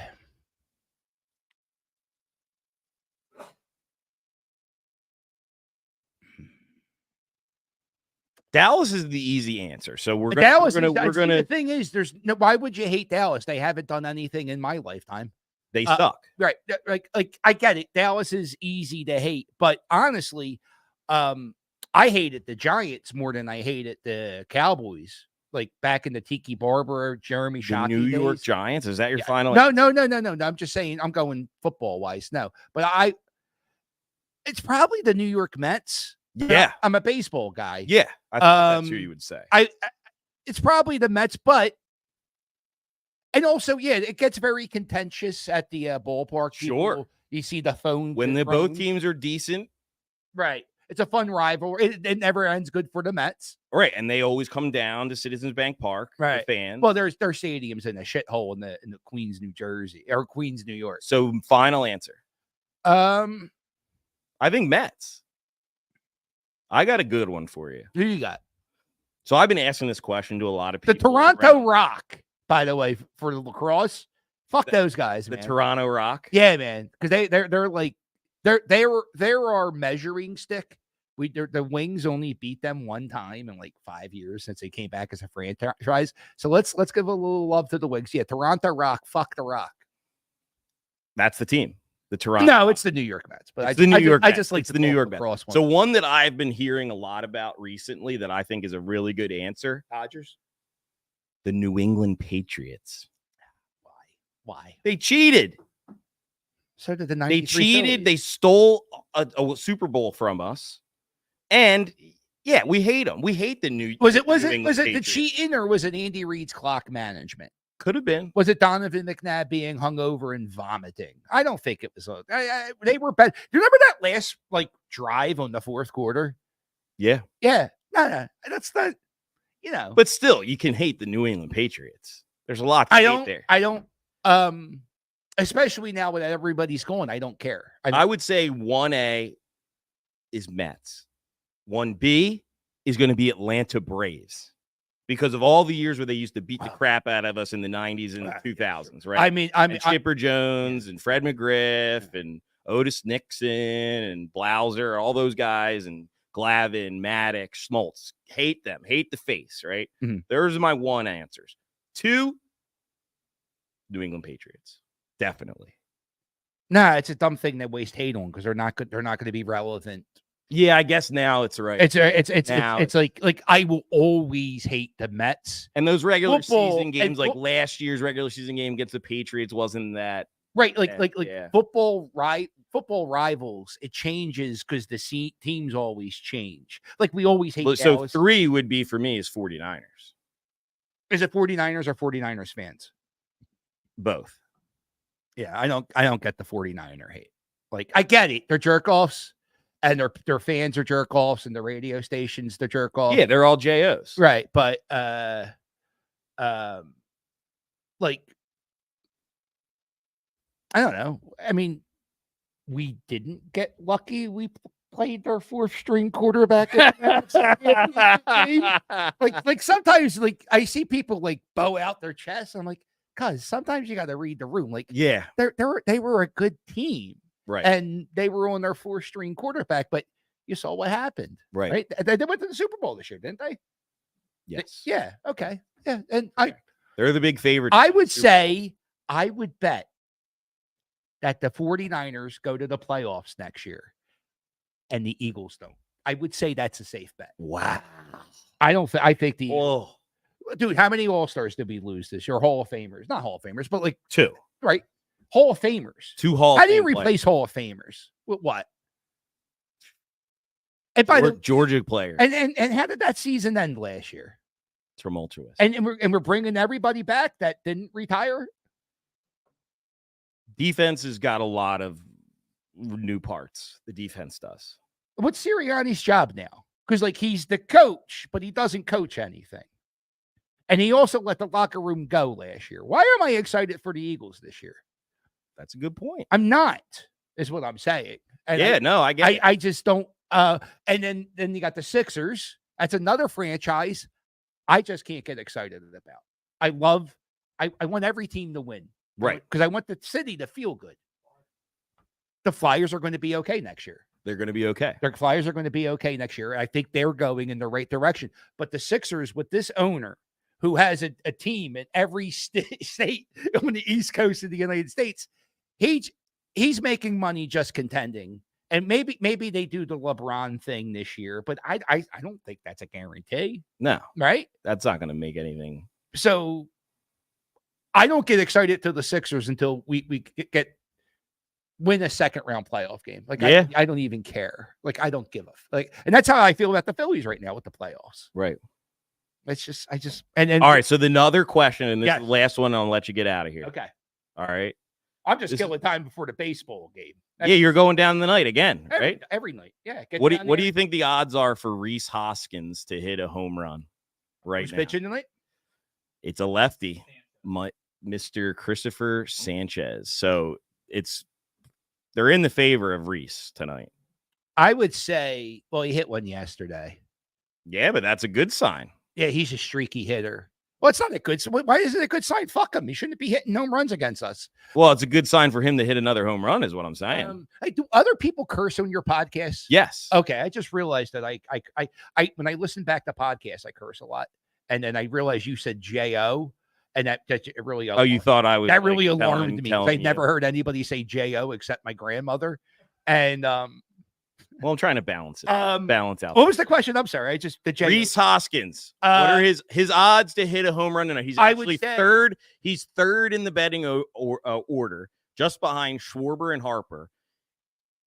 Dallas is the easy answer. So we're But gonna Dallas. we're gonna The thing is, there's no. Why would you hate Dallas? They haven't done anything in my lifetime. they suck. Right. Like I get it. Dallas is easy to hate, but honestly, I hated the Giants more than I hated the Cowboys. Like back in the Tiki Barber, Jeremy The Shockey New York days. Giants. Is that your Yeah. final? No. I'm just saying. I'm going football wise. No, but it's probably the New York Mets. Yeah. I'm a baseball guy. Yeah. I thought that's who you would say. It's probably the Mets, but. And also, yeah, it gets very contentious at the ballpark. Sure. You see the phone. When both teams are decent. Right. It's a fun rival. It never ends good for the Mets. Right. And they always come down to Citizens Bank Park. Right. The fans. Well, their stadium's in a shithole in the Queens, New Jersey, or Queens, New York. So final answer. I think Mets. I got a good one for you. Who you got? So I've been asking this question to a lot of people. The Toronto Rock, by the way, for the lacrosse. Fuck those guys, man. The Toronto Rock. Yeah, man. Because they're like they're our measuring stick. The Wings only beat them one time in like 5 years since they came back as a franchise. So let's give a little love to the Wings. Yeah, Toronto Rock. Fuck the Rock. That's the team. The Toronto. No, it's the New York Mets. But it's the New York. I just like the New York Mets. So one that I've been hearing a lot about recently that I think is a really good answer. Dodgers. The New England Patriots. Why? They cheated. So did the 93 They cheated. Phillies. They stole a Super Bowl from us. And yeah, we hate them. We hate the New. Was it Patriots. the cheating or was it Andy Reid's clock management? Could have been. Was it Donovan McNabb being hungover and vomiting? I don't think it was. They were bad. Do you remember that last drive on the fourth quarter? Yeah. Yeah. No. That's not. But still, you can hate the New England Patriots. There's a lot to hate there. I don't. Especially now when everybody's going, I don't care. I would say 1A is Mets. 1B is going to be Atlanta Braves because of all the years where they used to beat the crap out of us in the 90s and the 2000s, right? I mean, Chipper Jones and Fred McGriff and Otis Nixon and Blauser, all those guys, and Glavine, Maddox, Schmaltz. Hate them. Hate the face, right? Mm-hmm. Those are my 1 answers. 2, New England Patriots. Definitely. Nah, it's a dumb thing they waste hate on because they're not good. They're not going to be relevant. Yeah, I guess now it's right. It's like I will always hate the Mets and those regular football, season games, like last year's regular season game against the Patriots, wasn't that right? Yeah. Football rivals. It changes because the teams always change. Like we always hate. So Dallas. 3 would be for me is 49ers. Is it 49ers or 49ers fans? Both. Yeah, I don't get the 49er hate. Like I get it. They're jerk offs and their fans are jerk offs and the radio stations, they're jerk offs. Yeah, they're all JOs. Right. But like I don't know. I mean, we didn't get lucky. We played their 4th string quarterback. like sometimes I see people bow out their chest. I'm like, cuz sometimes you got to read the room. Like, yeah, they were a good team. Right. And they were on their 4th string quarterback, but you saw what happened. Right. They went to the Super Bowl this year, didn't they? Yes. Yeah. Okay. Yeah. And they're the big favorite. I would bet that the 49ers go to the playoffs next year and the Eagles don't. I would say that's a safe bet. Wow. I think Oh, dude, how many All-Stars did we lose this year? Hall of Famers, not Hall of Famers, but 2. Right? Hall of Famers. 2 Hall. How do you replace Hall of Famers? With what? And by the Georgia player. And how did that season end last year? Tumultuous. And we're bringing everybody back that didn't retire. Defense has got a lot of new parts. The defense does. What's Sirianni's job now? Because he's the coach, but he doesn't coach anything. And he also let the locker room go last year. Why am I excited for the Eagles this year? That's a good point. I'm not, is what I'm saying. And I get it. I just don't. And then you got the Sixers. That's another franchise I just can't get excited about. I want every team to win. Right. Because I want the city to feel good. The Flyers are going to be okay next year. they're going to be okay. Their Flyers are going to be okay next year. I think they're going in the right direction. But the Sixers, with this owner who has a team in every state on the East Coast of the United States, he's making money just contending. And maybe they do the LeBron thing this year, but I don't think that's a guarantee. No, right? That's not going to make anything. So I don't get excited to the Sixers until we win a second round playoff game. Like, yeah. I don't even care. Like, I don't give a and that's how I feel about the Phillies right now with the playoffs. Right. It's just, and then all right. So the other question, and this yes. is the last one, I'll let you get out of here. Okay. All right. I'm just killing time before the baseball game. You're going down the night again, right? Every night. Yeah. What do you think the odds are for Rhys Hoskins to hit a home run right now? Pitching tonight? It's a lefty, Mr. Christopher Sanchez. So they're in the favor of Rhys tonight. I would say, well, he hit one yesterday. Yeah, but that's a good sign. Yeah, he's a streaky hitter. Well, it's not a good. Why isn't it a good sign? Fuck him. He shouldn't be hitting home runs against us. Well, it's a good sign for him to hit another home run, is what I'm saying. Hey, do other people curse on your podcast? Yes. Okay, I just realized that I when I listen back to podcasts, I curse a lot, and then I realized you said J-O, and that it really. Oh, you thought I was? That really alarmed me. I you. never heard anybody say J-O except my grandmother, and well, I'm trying to balance it. Balance out. What was the question? I'm sorry. I just the J-O. Rhys Hoskins. What are his odds to hit a home run tonight? He's actually third. He's third in the betting order, just behind Schwarber and Harper.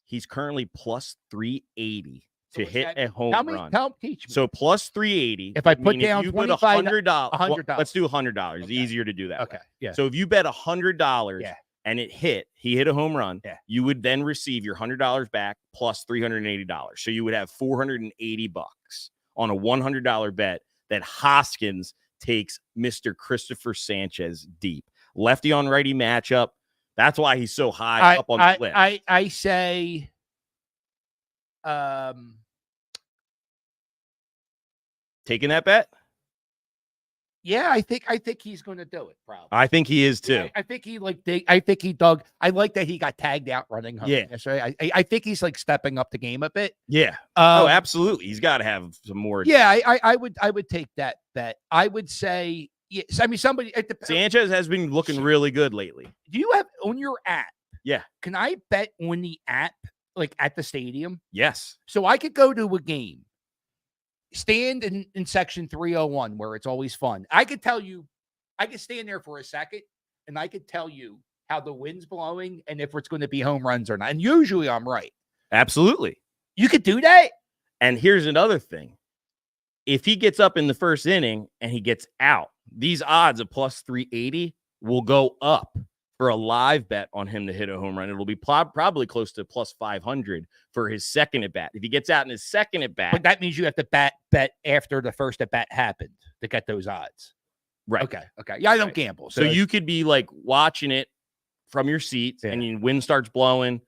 He's currently plus 380 to hit a home run. Teach me. So plus 380. If I put down $100, $100, let's do $100. Okay. Easier to do that. Okay. Way. Yeah. So if you bet $100. Yeah. And he hit a home run, yeah. You would then receive your $100 back plus $380. So you would have $480 on a $100 bet that Hoskins takes Mr. Christopher Sanchez deep. Lefty on righty matchup. That's why he's so high up on the list. I say taking that bet? Yeah, I think he's going to do it. Probably. I think he is too. Yeah, I think he dug. I like that he got tagged out running home. Yeah, so I think he's like stepping up the game a bit. Yeah. Oh, absolutely. He's got to have some more. Yeah, I would take that bet. I would say yes. I mean, somebody. Sanchez has been looking really good lately. Do you have on your app? Yeah. Can I bet on the app, like at the stadium? Yes. So I could go to a game. Stand in section 301 where it's always fun. I could tell you, I could stand there for a second and I could tell you how the wind's blowing and if it's going to be home runs or not. And usually I'm right. Absolutely. You could do that. And here's another thing. If he gets up in the first inning and he gets out, these odds of plus 380 will go up for a live bet on him to hit a home run. It'll be probably close to plus 500 for his second at bat. If he gets out in his second at bat, but that means you have to bet after the first at bat happened to get those odds. Right. Okay. Yeah, I don't gamble. So you could be like watching it from your seat and your wind starts blowing.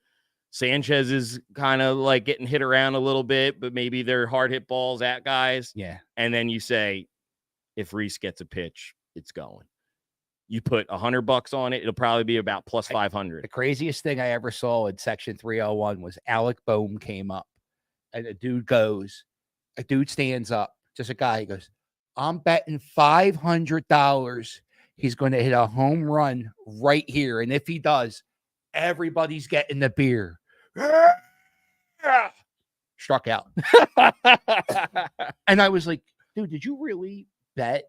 Sanchez is kind of like getting hit around a little bit, but maybe they're hard hit balls at guys. Yeah. And then you say, if Rhys gets a pitch, it's going. You put $100 on it, it'll probably be about plus 500. The craziest thing I ever saw in section 301 was Alec Boehm came up and a dude stands up, just a guy. He goes, I'm betting $500 he's going to hit a home run right here. And if he does, everybody's getting the beer. Struck out. And I was like, dude, did you really bet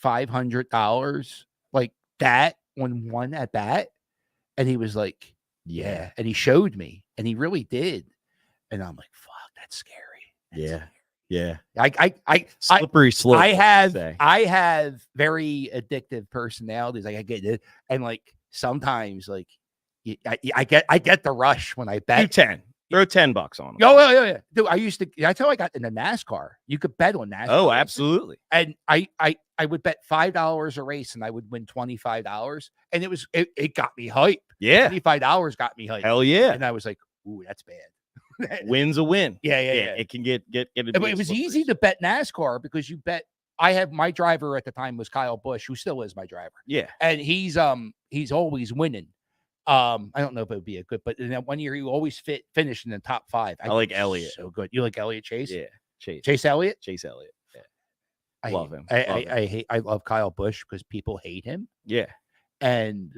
$500 like that on one at bat? And he was like, yeah. And he showed me, and he really did. And I'm like, fuck, that's scary. Yeah. I slippery slope. I have very addictive personalities. Like I get it. And like sometimes like I get the rush when I bet. Throw $10 on them. Oh, yeah. Dude, that's how I got into NASCAR. You could bet on NASCAR. Oh, absolutely. And I would bet $5 a race and I would win $25. And it got me hype. Yeah. $25 got me hype. Hell yeah. And I was like, ooh, that's bad. Win's a win. Yeah. It can get But it was easy to bet NASCAR because you bet. I have my driver at the time was Kyle Busch, who still is my driver. Yeah. And he's always winning. I don't know if it would be a good, but in that one year, he always finished in the top 5. I like think he's Elliott. So good. You like Elliott Chase? Yeah, Chase Elliott? Chase Elliott. Yeah. I Love hate- him. I, Love I, him. I hate. I love Kyle Busch because people hate him, Yeah, and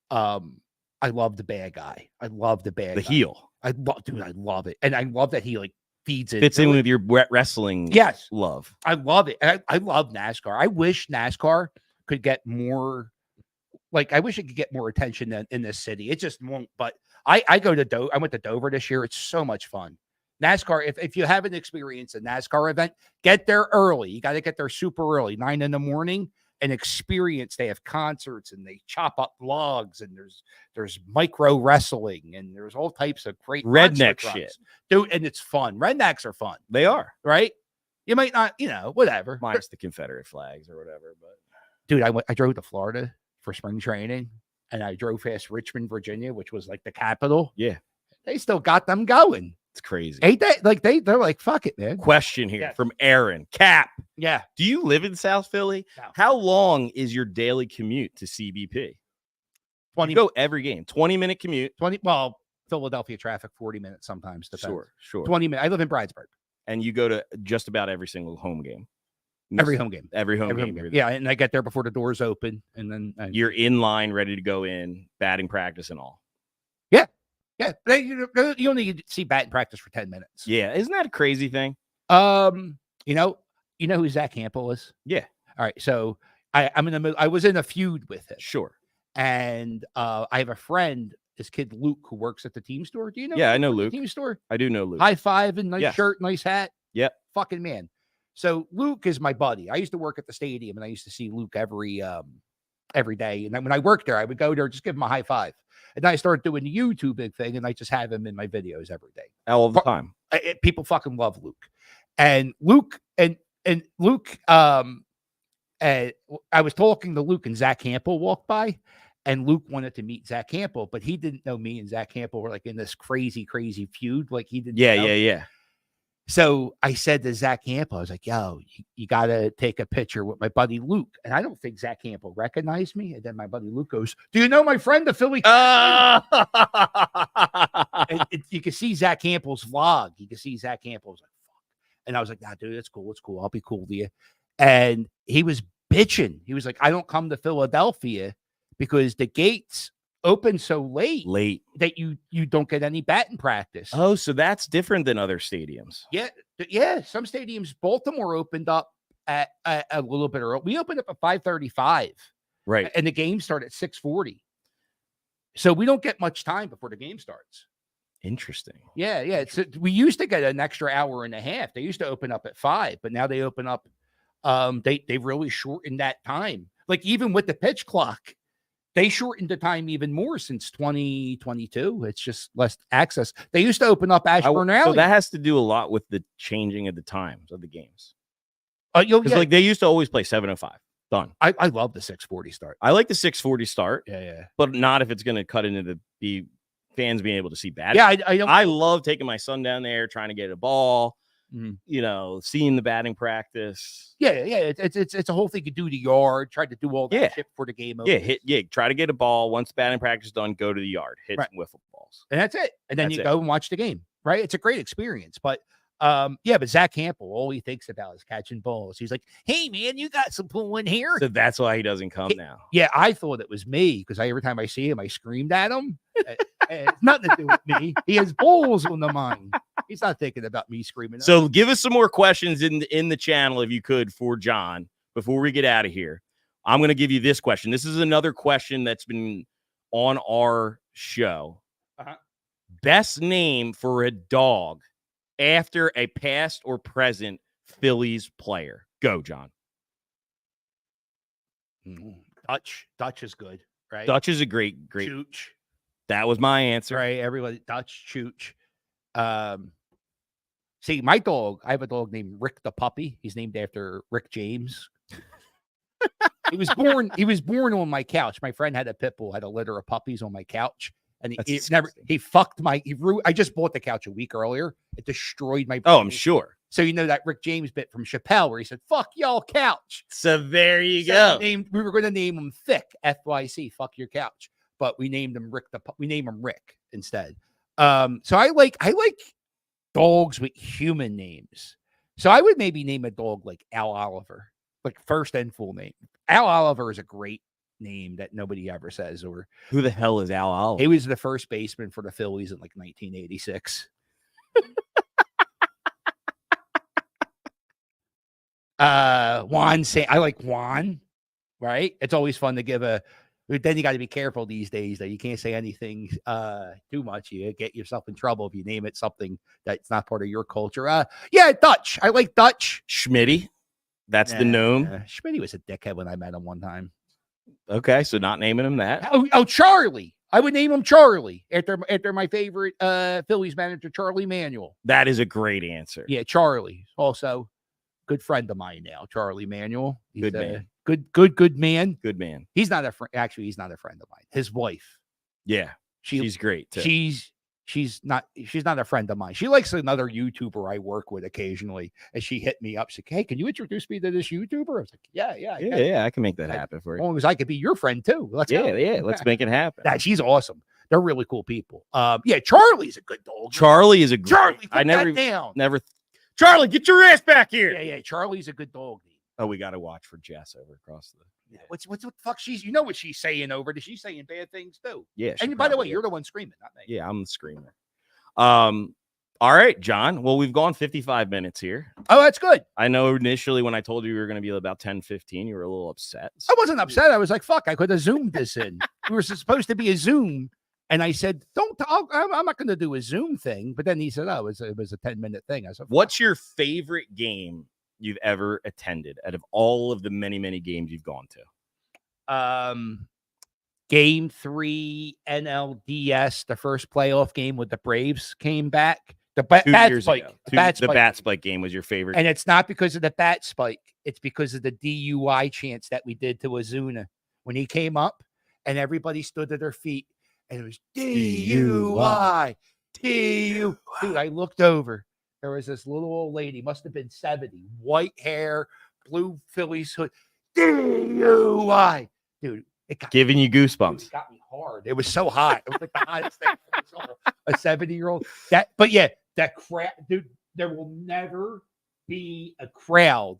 I love the bad guy. I love the bad the guy. heel I love it, and I love that he like feeds fits into in it. with your wrestling. Yes, love. I love it. And I love NASCAR. I wish NASCAR could get more. Like, I wish it could get more attention in this city. It just won't. But I go to I went to Dover this year. It's so much fun. NASCAR. If you haven't experienced a NASCAR event, get there early. You got to get there super early, 9 in.the morning, and experience. They have concerts and they chop up logs, and there's micro wrestling, and there's all types of great monster Redneck trucks. shit. Dude, and it's fun. Rednecks are fun, They are. right? You might not, whatever. Minus the Confederate flags or whatever, but Dude, I drove to Florida for spring training, and I drove past Richmond, Virginia, which was like the capital. yeah, They still got them going. it's crazy. Ain't that like they're like, fuck it, man. Question here Yes. from Aaron Cap. Yeah. Do you live in South Philly? No. How long is your daily commute to CBP? 20 You go every game, 20-minute commute. 20, well, Philadelphia traffic, 40 minutes sometimes. Depends. Sure. 20 minutes. I live in Bridesburg. And you go to just about every single home game. Every home game. Every home Every game. home game. Yeah, and I get there before the doors open, and then You're in line, ready to go in, batting practice and all. yeah. You only see batting practice for 10 minutes. Yeah, isn't that a crazy thing? You know who Zach Campbell is? Yeah. All right, so I was in a feud with him. Sure. And I have a friend, this kid Luke, who works at the team store. Do you know? Yeah, I know at the Luke. team store. I do know Luke. High five and nice Yes. shirt, nice hat. Yep. Fucking man. So Luke is my buddy. I used to work at the stadium, and I used to see Luke every day. And then when I worked there, I would go there, just give him a high five. And then I started doing the YouTube big thing, and I just have him in my videos every day. All the time. People fucking love Luke. And Luke and Luke. I was talking to Luke, and Zach Campbell walked by, and Luke wanted to meet Zach Campbell, but he didn't know me and Zach Campbell were like in this crazy feud. Like he didn't. Yeah. So I said to Zach Campbell, I was like, yo, you got to take a picture with my buddy Luke. And I don't think Zach Campbell recognized me. And then my buddy Luke goes, do you know my friend, the Philly? And you can see Zach Campbell's vlog. You can see Zach Campbell's like, fuck. And I was like, nah, dude, it's cool. It's cool. I'll be cool to you. And he was bitching. He was like, I don't come to Philadelphia because the gates open so late that you don't get any batting practice. Oh, so that's different than other stadiums. Yeah. Some stadiums, Baltimore opened up at a little bit early. We opened up at 5:35, Right. and the game started at 6:40. So we don't get much time before the game starts. Interesting. Yeah. We used to get an extra hour and a half. They used to open up at 5, but now they open up. They really shortened that time. Like even with the pitch clock, they shortened the time even more since 2022. It's just less access. They used to open up Ashburn Alley. So that has to do a lot with the changing of the times of the games. Because like they used to always play 7:05. Done. I love the 6:40 start. I like the 6:40 start. Yeah. But not if it's going to cut into the fans being able to see bad. Yeah, I don't. I love taking my son down there, trying to get a ball. Mm-hmm. Seeing the batting practice. Yeah. It's a whole thing. You do the yard, try to do all that shit before the game opens. Try to get a ball. Once batting practice is done, go to the yard, hit some wiffle balls. And that's it. And then you go and watch the game, right? It's a great experience. But but Zach Campbell, all he thinks about is catching balls. He's like, hey man, you got some pull in here. So that's why he doesn't come now. Yeah, I thought it was me because every time I see him, I screamed at him. It's nothing to do with me. He has balls on the mind. He's not thinking about me screaming. So give us some more questions in the channel, if you could, for Jon before we get out of here. I'm going to give you this question. This is another question that's been on our show. Best name for a dog after a past or present Phillies player. Go, Jon. Dutch is good, right? Dutch is a great. Chooch. That was my answer. Right, everybody. Dutch, Chooch. See, my dog, I have a dog named Rick the puppy. He's named after Rick James. He was born on my couch. My friend had a pit bull, had a litter of puppies on my couch. And I just bought the couch a week earlier. It destroyed my. Oh, I'm sure. So you know that Rick James bit from Chappelle where he said, fuck y'all couch. So there you go. We were going to name him Thick, FYC, fuck your couch. but we named him Rick. We name him Rick instead. So I like dogs with human names. So I would maybe name a dog like Al Oliver, like first and full name. Al Oliver is a great name that nobody ever says. Or Who the hell is Al Oliver? he was the first baseman for the Phillies in like 1986. Juan I like Juan, right? It's always fun to give then you got to be careful these days that you can't say anything too much. You get yourself in trouble if you name it something that's not part of your culture. Yeah, Dutch. I like Dutch. Schmitty. That's the gnome. Schmitty was a dickhead when I met him one time. Okay, so not naming him that. Oh, Charlie. I would name him Charlie after my favorite Phillies manager, Charlie Manuel. That is a great answer. Yeah, Charlie. Also, good friend of mine now, Charlie Manuel. He's Good man. Good man. Good man. He's not a friend. Actually, he's not a friend of mine. His wife. Yeah, she's great too. She's not a friend of mine. She likes another YouTuber I work with occasionally, and she hit me up. She's like, "Hey, can you introduce me to this YouTuber?" I was like, "Yeah, I can make that happen for as you. long as I could be your friend too. Let's go. Let's make it happen." She's awesome. They're really cool people. Charlie's a good dog. Charlie is a Charlie. I never down. Charlie, get your ass back here. Yeah. Charlie's a good dog. Oh, we got to watch for Jess over across the. Yeah. What's what the fuck? You know what she's saying over? She's saying bad things too. Yeah. And by the way, you're the one screaming, not me. Yeah, I'm the screamer. All right, John. Well, we've gone 55 minutes here. Oh, that's good. I know initially when I told you we were going to be about 10-15, you were a little upset. I wasn't upset. I was like, fuck, I could have zoomed this in. We were supposed to be a Zoom. And I said, I'm not going to do a Zoom thing. But then he said, it was a 10-minute thing. I said, what's your favorite game you've ever attended out of all of the many, many games you've gone to? Game 3 NLDS, the first playoff game with the Braves came back. The bat spike. The bat spike game was your favorite. And it's not because of the bat spike. It's because of the DUI chants that we did to Ozuna when he came up and everybody stood to their feet. And it was DUI. Dude, I looked over. There was this little old lady, must have been 70, white hair, blue Phillies hood. DUI. Dude, it got giving you goosebumps. It got me hard. It was so hot. It was like the hottest thing I saw. A 70-year-old. That crowd, dude, there will never be a crowd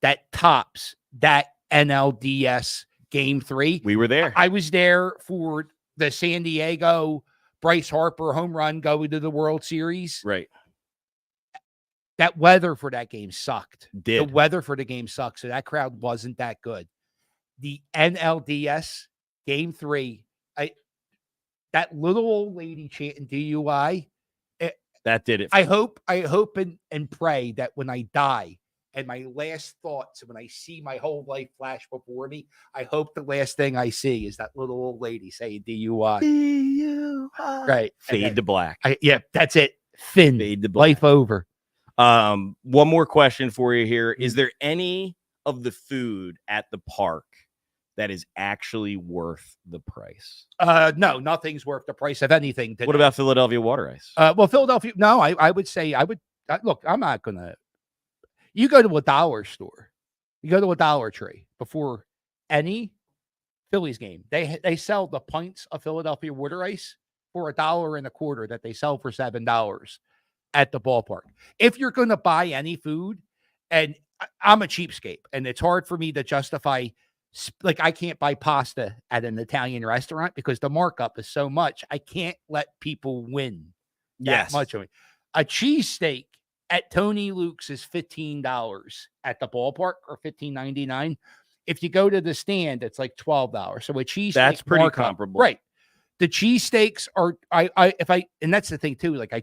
that tops that NLDS Game 3. We were there. I was there for the San Diego Bryce Harper home run going to the World Series. Right. That weather for that game sucked. The weather for the game sucked. So that crowd wasn't that good. The NLDS Game 3, that little old lady chanting DUI. That did it. I hope and pray that when I die and my last thoughts, when I see my whole life flash before me, I hope the last thing I see is that little old lady saying DUI. DUI. Right. Fade to black. That's it. Thin. Fade to black. Life over. One more question for you here. Is there any of the food at the park that is actually worth the price? No, nothing's worth the price of anything. What about Philadelphia water ice? Well, Philadelphia, no, I would say look, I'm not going to. You go to a dollar store, you go to a Dollar Tree before any Phillies game. They sell the pints of Philadelphia water ice for $1.25 that they sell for $7 at the ballpark. If you're going to buy any food, and I'm a cheapskate, and it's hard for me to justify. Like, I can't buy pasta at an Italian restaurant because the markup is so much. I can't let people win that much of it. A cheesesteak at Tony Luke's is $15 at the ballpark, or $15.99. If you go to the stand, it's like $12. So a cheesesteak, that's pretty markup, comparable, right? The cheesesteaks are and that's the thing too. Like, I'm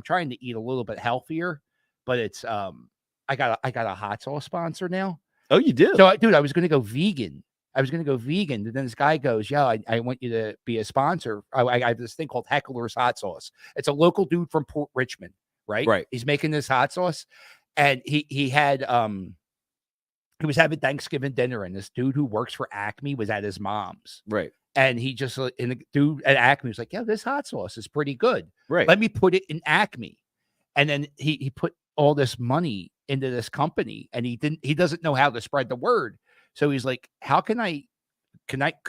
trying to eat a little bit healthier, but it's I got a hot sauce sponsor now. Oh, you do? So, dude, I was going to go vegan. And then this guy goes, yeah, I want you to be a sponsor. I have this thing called Heckler's Hot Sauce. It's a local dude from Port Richmond, right? Right. He's making this hot sauce. And he was having Thanksgiving dinner, and this dude who works for Acme was at his mom's. Right. And the dude at Acme was like, yeah, this hot sauce is pretty good. Right. Let me put it in Acme. And then he put all this money into this company, and he doesn't know how to spread the word. So he's like, can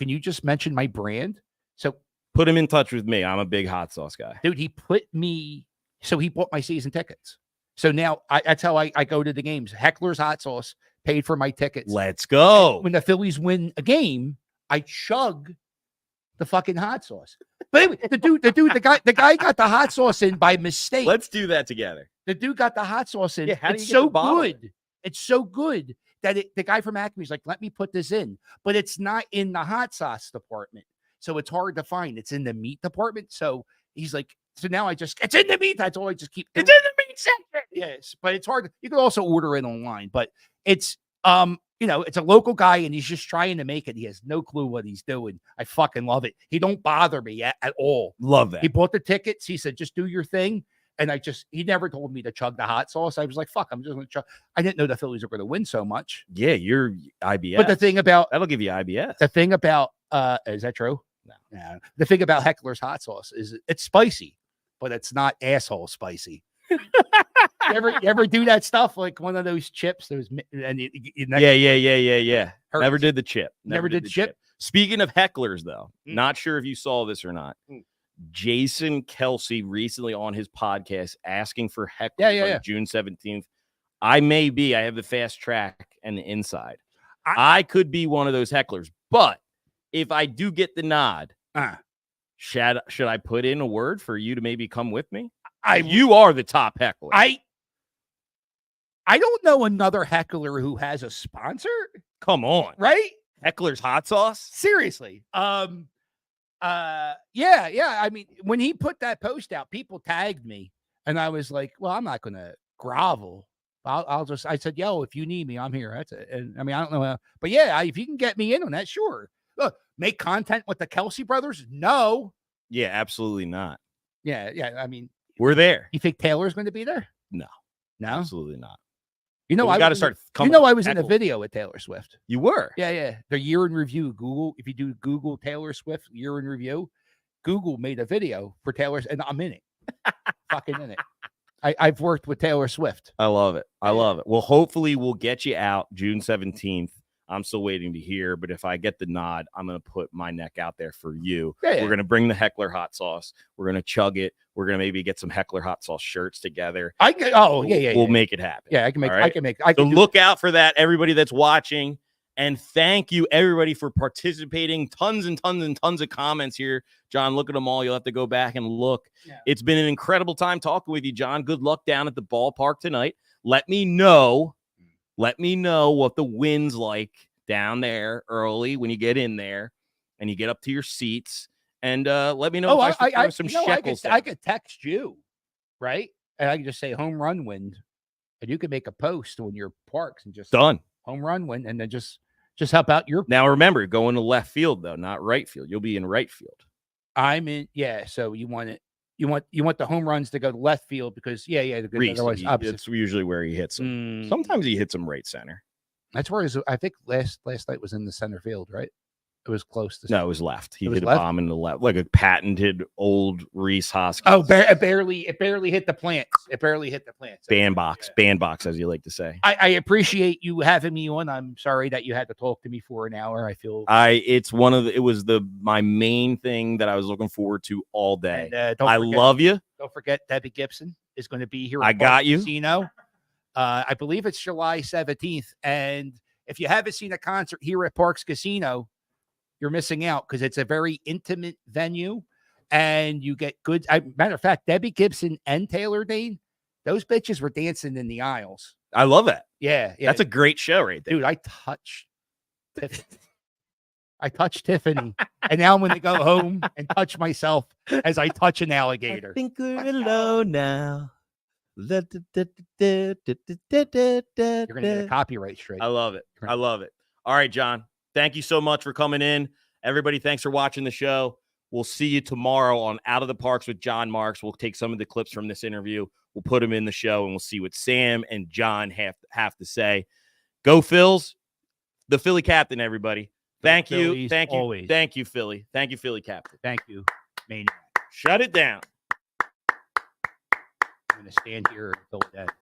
you just mention my brand So Put him in touch with me. I'm a big hot sauce guy. dude, he bought my season tickets. So now that's how I go to the games. Heckler's Hot Sauce paid for my tickets. Let's go. When the Phillies win a game, I chug the fucking hot sauce. But anyway, the guy got the hot sauce in by mistake. Let's do that together. The dude got the hot sauce in. Yeah, how do It's you get the so bottle? good. It's so good that the guy from Acme's like, let me put this in, but it's not in the hot sauce department. So it's hard to find. It's in the meat department. So he's like, so now it's in the meat. That's all I just keep. It's in the meat section. Yes, but it's hard. You can also order it online, but it's it's a local guy and he's just trying to make it. He has no clue what he's doing. I fucking love it. He don't bother me at all. Love that. He bought the tickets. He said, just do your thing. And he never told me to chug the hot sauce. I was like, fuck, I'm just going to chug. I didn't know the Phillies were going to win so much. Yeah, you're IBS. But the thing about, that'll give you IBS. is that true? No. The thing about Heckler's hot sauce is it's spicy, but it's not asshole spicy. you ever do that stuff like one of those chips? Yeah. Hurts. Never did the chip. Never did the chip. Speaking of hecklers, though, not sure if you saw this or not. Jason Kelsey recently on his podcast asking for hecklers on June 17th. I have the fast track and the inside. I could be one of those hecklers, but if I do get the nod, should I put in a word for you to maybe come with me? You are the top heckler. I don't know another heckler who has a sponsor. Come on, right? Heckler's hot sauce. Seriously. Yeah. I mean, when he put that post out, people tagged me, and I was like, "Well, I'm not going to grovel. I said, yo, if you need me, I'm here." That's it. And I mean, I don't know, but yeah, if you can get me in on that, sure. Look, make content with the Kelsey brothers? No. Yeah, absolutely not. Yeah. I mean, we're there. You think Taylor's going to be there? No, absolutely not. I got to start. I was in a video with Taylor Swift. You were? Yeah. The year in review. Google. If you do Google Taylor Swift year in review, Google made a video for Taylor's, and I'm in it. Fucking in it. I've worked with Taylor Swift. I love it. Well, hopefully we'll get you out June 17th. I'm still waiting to hear, but if I get the nod, I'm going to put my neck out there for you. Yeah. We're going to bring the Heckler hot sauce. We're going to chug it. We're going to maybe get some Heckler hot sauce shirts together. We'll make it happen. Yeah, I can make. Right? So look out for that, everybody that's watching. And thank you, everybody, for participating. Tons and tons and tons of comments here. John, look at them all. You'll have to go back and look. Yeah. It's been an incredible time talking with you, John. Good luck down at the ballpark tonight. Let me know what the wind's like down there early when you get in there and you get up to your seats. And let me know if I should throw some shekels down. I could text you, right? And I can just say home run wind. And you can make a post on your parks and just done. Home run wind, and then just help out your. Now remember, going to left field though, not right field. You'll be in right field. I'm in. Yeah. So you want it. You want the home runs to go to left field because otherwise it's usually where he hits them. Sometimes he hits them right center. That's where I think last night was in the center field, right? It was close to. No, it was left. He hit a bomb in the left, like a patented old Reese Hoskins. Oh, it barely hit the plants. It barely hit the plants. Bandbox, as you like to say. I appreciate you having me on. I'm sorry that you had to talk to me for an hour. It was my main thing that I was looking forward to all day. And, love you. Don't forget, Debbie Gibson is going to be here. I got you. Casino. I believe it's July 17th, and if you haven't seen a concert here at Parx Casino, you're missing out because it's a very intimate venue and you get good. Matter of fact, Debbie Gibson and Taylor Dane, those bitches were dancing in the aisles. I love that. Yeah. That's a great show right there. Dude, I touched Tiffany. And now I'm going to go home and touch myself as I touch an alligator. I think we're alone now. You're going to get a copyright strike. I love it. All right, John. Thank you so much for coming in. Everybody, thanks for watching the show. We'll see you tomorrow on Out of the Parx with Jon Marks. We'll take some of the clips from this interview. We'll put them in the show, and we'll see what Sam and John have to say. Go Phils. The Philly captain, everybody. Thank you. Phillies, thank you. Always. Thank you, Philly. Thank you, Philly captain. Thank you, Maniac. Shut it down. I'm going to stand here until dead.